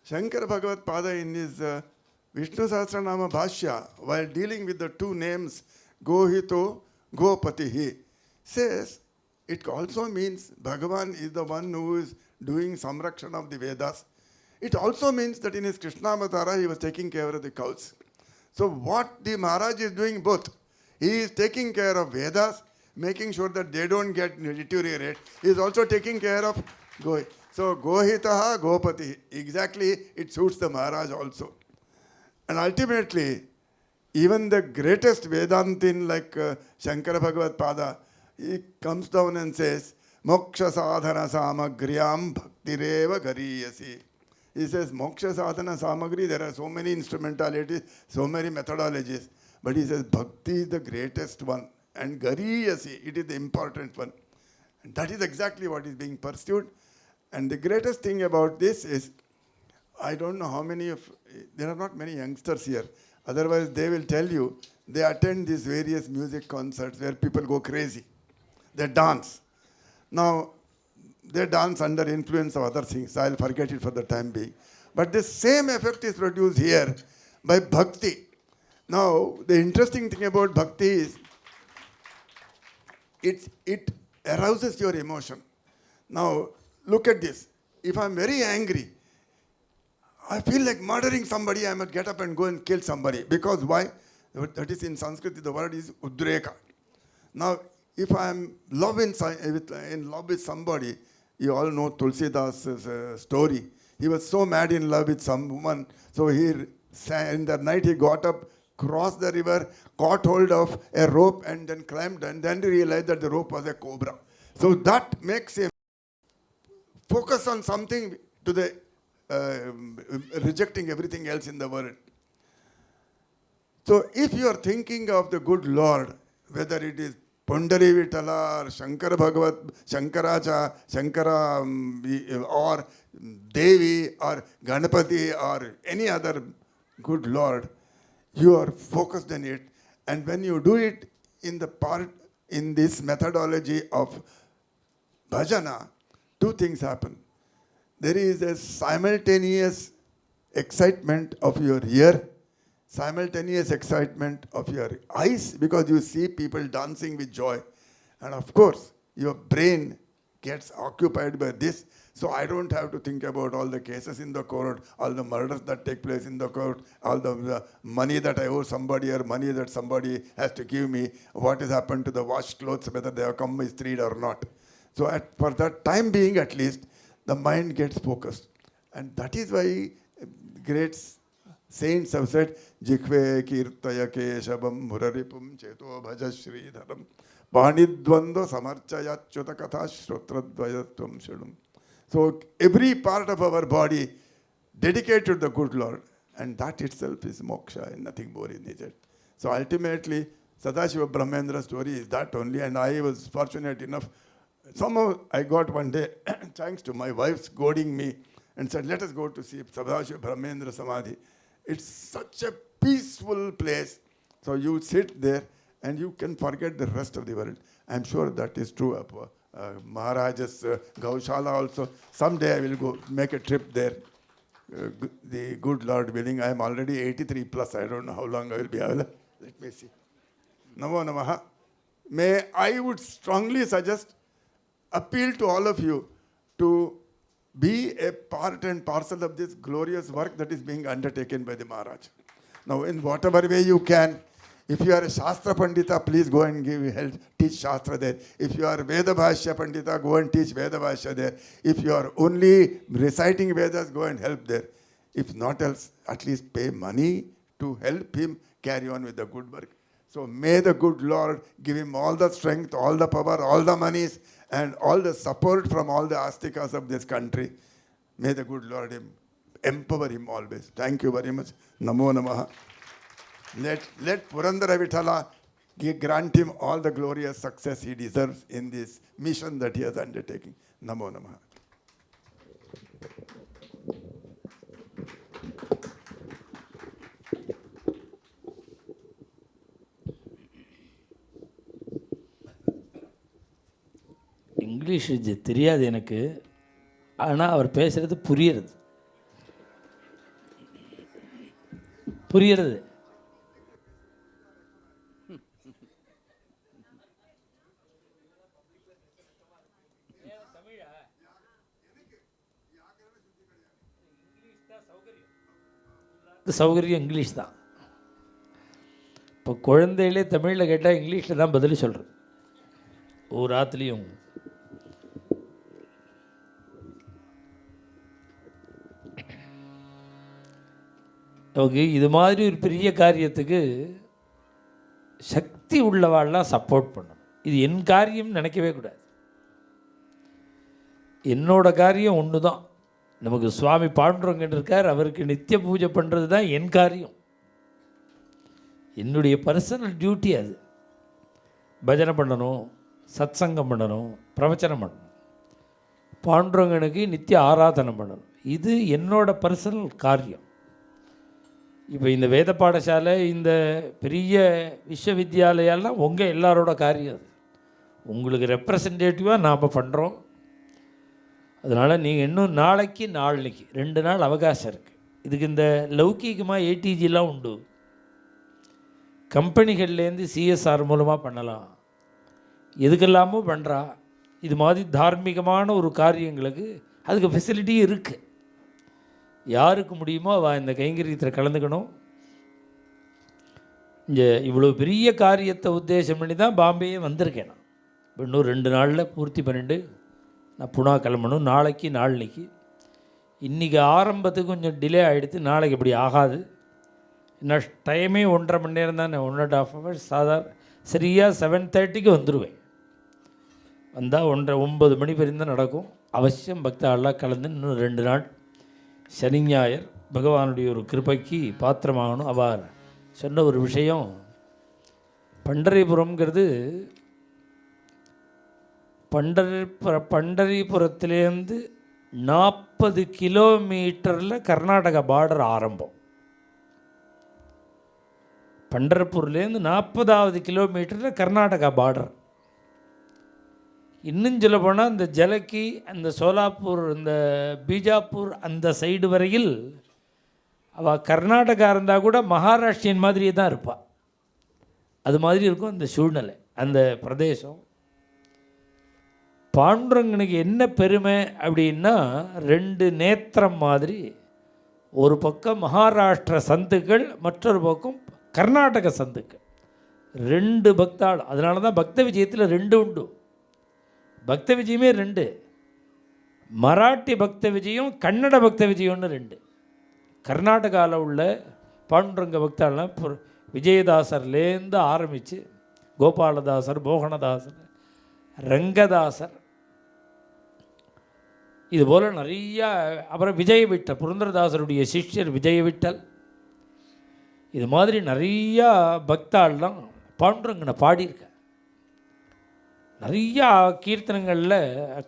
Shankara Bhagavad Pada in his Vishnu Sahasranama Bhashya, while dealing with the 2 names, Gohito, Gopatihi, says it also means Bhagavan is the one who is doing Samrakshana of the Vedas. It also means that in his Krishna Avatara, he was taking care of the cows. So what the Maharaj is doing both, he is taking care of Vedas, making sure that they don't get deteriorate. He is also taking care of Gohi. So Gohitaha Gopati, exactly it suits the Maharaj also. And ultimately, even the greatest Vedantin like Shankara Bhagavad Pada, he comes down and says, Moksha sadhana samagriyam bhaktireva gariyasi. He says, Moksha sadhana samagri, there are so many instrumentalities, so many methodologies. But he says, Bhakti is the greatest one. And gariyasi, it is the important one. And that is exactly what is being pursued. And the greatest thing about this is, I don't know how many there are not many youngsters here. Otherwise, they will tell you, they attend these various music concerts where people go crazy. They dance. Now, they dance under influence of other things. I'll forget it for the time being. But the same effect is produced here by bhakti. Now, the interesting thing about bhakti is, it arouses your emotion. Now, look at this. If I'm very angry, I feel like murdering somebody, I must get up and go and kill somebody. Because why? That is in Sanskrit, the word is udreka. Now, if I am in love with somebody, you all know Tulsidas' story. He was so mad in love with some woman, so in the night he got up, crossed the river, caught hold of a rope and then climbed, and then he realized that the rope was a cobra. So that makes him focus on something to the rejecting everything else in the world. So if you are thinking of the good Lord, whether it is Pundari Vitala or Shankara Bhagavat, Shankaracha, Shankara or Devi or Ganapati or any other good Lord, you are focused on it. And when you do it in this methodology of bhajana, two things happen. There is a simultaneous excitement of your ear, simultaneous excitement of your eyes, because you see people dancing with joy. And of course, your brain gets occupied by this. So I don't have to think about all the cases in the court, all the murders that take place in the court, all the money that I owe somebody or money that somebody has to give me, what has happened to the washed clothes, whether they have come istried or not. So for that time being at least, the mind gets focused. And that is why great saints have said, Jikve kirtaya keshabam muraripum cheto bhaja sridharam panidvando samarchayachyuta katha shrotradvayatvam shadum. So every part of our body dedicated to the good Lord, and that itself is moksha and nothing more in it. So ultimately, Sadashiva Brahmendra's story is that only, and I was fortunate enough. Somehow I got one day, thanks to my wife's goading me, and said, let us go to see Sadashiva Brahmendra Samadhi. It's such a peaceful place. So you sit there and you can forget the rest of the world. I'm sure that is true of Maharaja's Gaushala also. Someday I will go make a trip there. The good Lord willing, I am already 83 plus. I don't know how long I will be. Let me see. Namo Namaha. I would strongly suggest, appeal to all of you to be a part and parcel of this glorious work that is being undertaken by the Maharaj. Now, in whatever way you can, if you are a Shastra Pandita, please go and give help, teach Shastra there. If you are Veda Bhashya Pandita, go and teach Veda Bhashya there. If you are only reciting Vedas, go and help there. If not else, at least pay money to help him carry on with the good work. So may the good Lord give him all the strength, all the power, all the monies, and all the support from all the astikas of this country. May the good Lord empower him always. Thank you very much. Namo Namaha. Let Purandara Vithala grant him all the glorious success he deserves in this mission that he has undertaken. Namo Namaha. English தெரியாது எனக்கு, ஆனால் அவர் பேசுகிறது புரியுறது. சௌகரியம் இங்கிலீஷ் தான். இப்போ குழந்தைகளே தமிழில் கேட்டால் இங்கிலீஷில் தான் பதில் சொல்கிறது. ஒரு ஆத்துலேயும் ஓகே, இது மாதிரி ஒரு பெரிய காரியத்துக்கு சக்தி உள்ளவாள்லாம் சப்போர்ட் பண்ணணும். இது என் காரியம் நினைக்கவே கூடாது. என்னோட காரியம் ஒன்று தான். நமக்கு சுவாமி பாண்டுரங்கன் இருக்கார், அவருக்கு நித்திய பூஜை பண்ணுறது தான் என் காரியம். என்னுடைய பர்சனல் டியூட்டி அது. பஜனை பண்ணணும், சத்சங்கம் பண்ணணும், பிரவச்சனம் பண்ணணும், பாண்டுரங்கனுக்கு நித்திய ஆராதனை பண்ணணும். இது என்னோட பர்சனல் காரியம். இப்போ இந்த வேத பாடசாலை, இந்த பெரிய விஸ்வவித்யாலயெல்லாம் உங்கள் எல்லாரோட காரியம். அது உங்களுக்கு ரெப்ரசன்டேட்டிவாக நாம் பண்ணுறோம். அதனால் நீங்கள் இன்னும் நாளைக்கு நாளைக்கு 2 நாள் அவகாசம் இருக்குது. இதுக்கு இந்த லௌகீகமாக ஏடிஜிலாம் உண்டு. கம்பெனிகள்லேருந்து சிஎஸ்ஆர் மூலமாக பண்ணலாம், எதுக்கெல்லாமோ பண்ணுறா. இது மாதிரி தார்மீகமான ஒரு காரியங்களுக்கு அதுக்கு ஃபெசிலிட்டியும் இருக்குது. யாருக்கு முடியுமோ அவள் இந்த கைங்கரியத்தில் கலந்துக்கணும். இங்கே இவ்வளோ பெரிய காரியத்தை உத்தேசம் பண்ணி தான் பாம்பேயே வந்திருக்கேன். நான் இன்னும் 2 நாளில் பூர்த்தி பண்ணிட்டு நான் புனா கிளம்பணும். நாளைக்கு நாளைக்கு இன்றைக்கி ஆரம்பத்துக்கு கொஞ்சம் டிலே ஆகிடுது. நாளைக்கு இப்படி ஆகாது. என்ன டைமே 1.5 மணி நேரம் தானே, 1.5 hours. சாதாரண சரியாக 7:30க்கு வந்துடுவேன். வந்தால் 9 மணி வரையும் தான் நடக்கும். அவசியம் பக்தர்கள்லாம் கலந்து இன்னும் 2 நாள் சனி ஞாயிறு பகவானுடைய ஒரு கிருபைக்கு பாத்திரமாகணும். அவர் சொன்ன ஒரு விஷயம், பண்டரிபுரம்ங்கிறது பண்டரிபுரத்துலேருந்து 40 கிலோமீட்டரில் கர்நாடகா பார்டர் ஆரம்பம். பண்டர்பூர்லேருந்து 40வது கிலோமீட்டரில் கர்நாடகா பார்டர். இன்னும் சொல்ல போனால் இந்த ஜலக்கி, அந்த சோலாப்பூர், இந்த பீஜாப்பூர் அந்த சைடு வரையில் அவள் கர்நாடகா இருந்தால் கூட மகாராஷ்டிரியன் மாதிரியே தான் இருப்பாள். அது மாதிரி இருக்கும் அந்த சூழ்நிலை, அந்த பிரதேசம். பாண்டுரங்கனுக்கு என்ன பெருமை அப்படின்னா, 2 நேத்திரம் மாதிரி, ஒரு பக்கம் மகாராஷ்டிர சந்துக்கள், மற்றொரு பக்கம் கர்நாடக சந்துக்கள், 2 பக்தாள். அதனால தான் பக்த விஜயத்தில் 2 உண்டு. பக்த விஜயமே 2, மராட்டி பக்த விஜயம், கன்னட பக்த விஜயம்னு 2. கர்நாடகாவில் உள்ள பாண்டுரங்க பக்தாள்லாம் விஜயதாசர்லேருந்து ஆரம்பித்து கோபாலதாசர், மோகனதாசர், ரங்கதாசர், இதுபோல் நிறையா. அப்புறம் விஜயவிட்டல், புரந்தரதாசருடைய சிஷ்யர் விஜயவிட்டல், இது மாதிரி நிறையா பக்தாள்லாம் பாண்டுரங்கனை பாடியிருக்க. நிறையா கீர்த்தனங்களில்,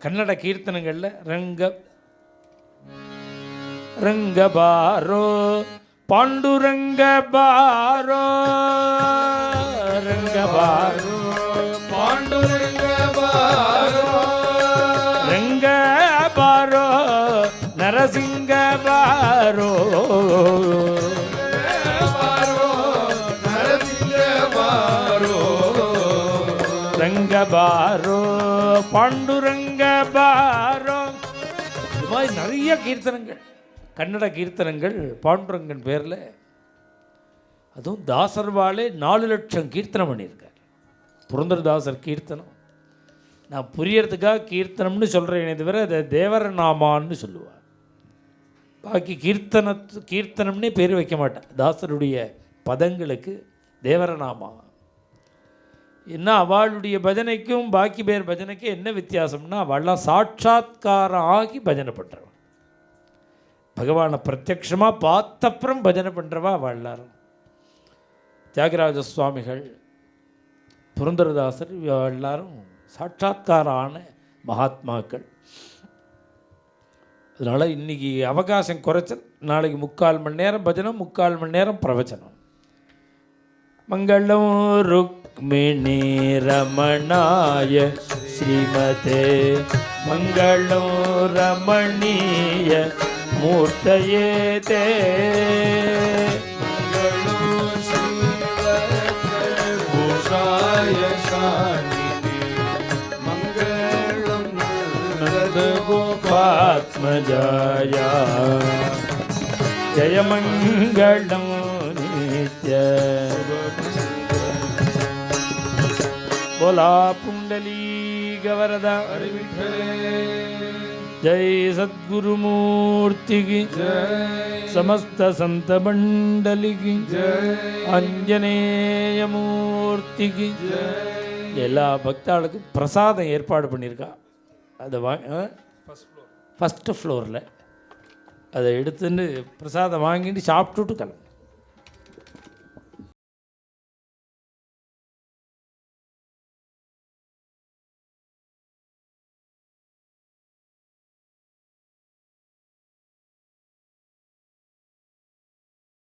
கன்னட கீர்த்தனங்களில் ரங்க பாரோ பாண்டுரங்க பாரோ, ரங்க பாரோ பாண்டுரங்க பாரோ, ரங்க பாரோ நரசிங்க பாரோ, ரங்க பாரோ பாண்டுரங்க பாரோ. இது மாதிரி நிறைய கீர்த்தனங்கள், கன்னட கீர்த்தனங்கள் பாண்டுரங்கன் பேரில். அதுவும் தாசர்வாலே 4 லட்சம் கீர்த்தனம் பண்ணியிருக்கார். புரந்தரதாசர் கீர்த்தனம் நான் புரியறதுக்காக கீர்த்தனம்னு சொல்கிறேனே தவிர அதை தேவரநாமான்னு சொல்லுவார். பாக்கி கீர்த்தனம்னே பேர் வைக்க மாட்டேன். தாசருடைய பதங்களுக்கு தேவரநாமா. என்ன அவளுடைய பஜனைக்கும் பாக்கி பேர் பஜனைக்கும் என்ன வித்தியாசம்னா, அவள்லாம் சாட்சாத்காரம் ஆகி பஜனை பண்ணுறவன், பகவானை பிரத்யக்ஷமாக பார்த்தப்புறம் பஜனை பண்ணுறவா அவள் எல்லாரும். தியாகராஜ சுவாமிகள், புரந்தரதாசர், எல்லாரும் சாட்சாத்காரான மகாத்மாக்கள். அதனால் இன்றைக்கி அவகாசம் குறைச்சல், நாளைக்கு 3/4 மணி நேரம் பஜனை, 3/4 மணி நேரம் பிரவச்சனம். மங்களம் ருக்மிணி ரமணாய ஸ்ரீமதே மங்களம் ரமணீய மூர்த்தயே தே, பூஷாய சாநிதி மங்களம் கோபாத்மஜாயா ஜய மங்களம் நித்ய. बोला पुंडली गवरदा जय सद्गुरु मूर्ति की जय, समस्त संत मंडली की जय, ஆஞ்சநேய மூர்த்தி की எல்லா பக்தாளுக்கும் பிரசாதம் ஏற்பாடு பண்ணியிருக்கா. அதை ஃபஸ்ட்டு ஃப்ளோரில் அதை எடுத்துன்னு பிரசாதம் வாங்கிட்டு சாப்பிட்டுட்டு கிளம்பு.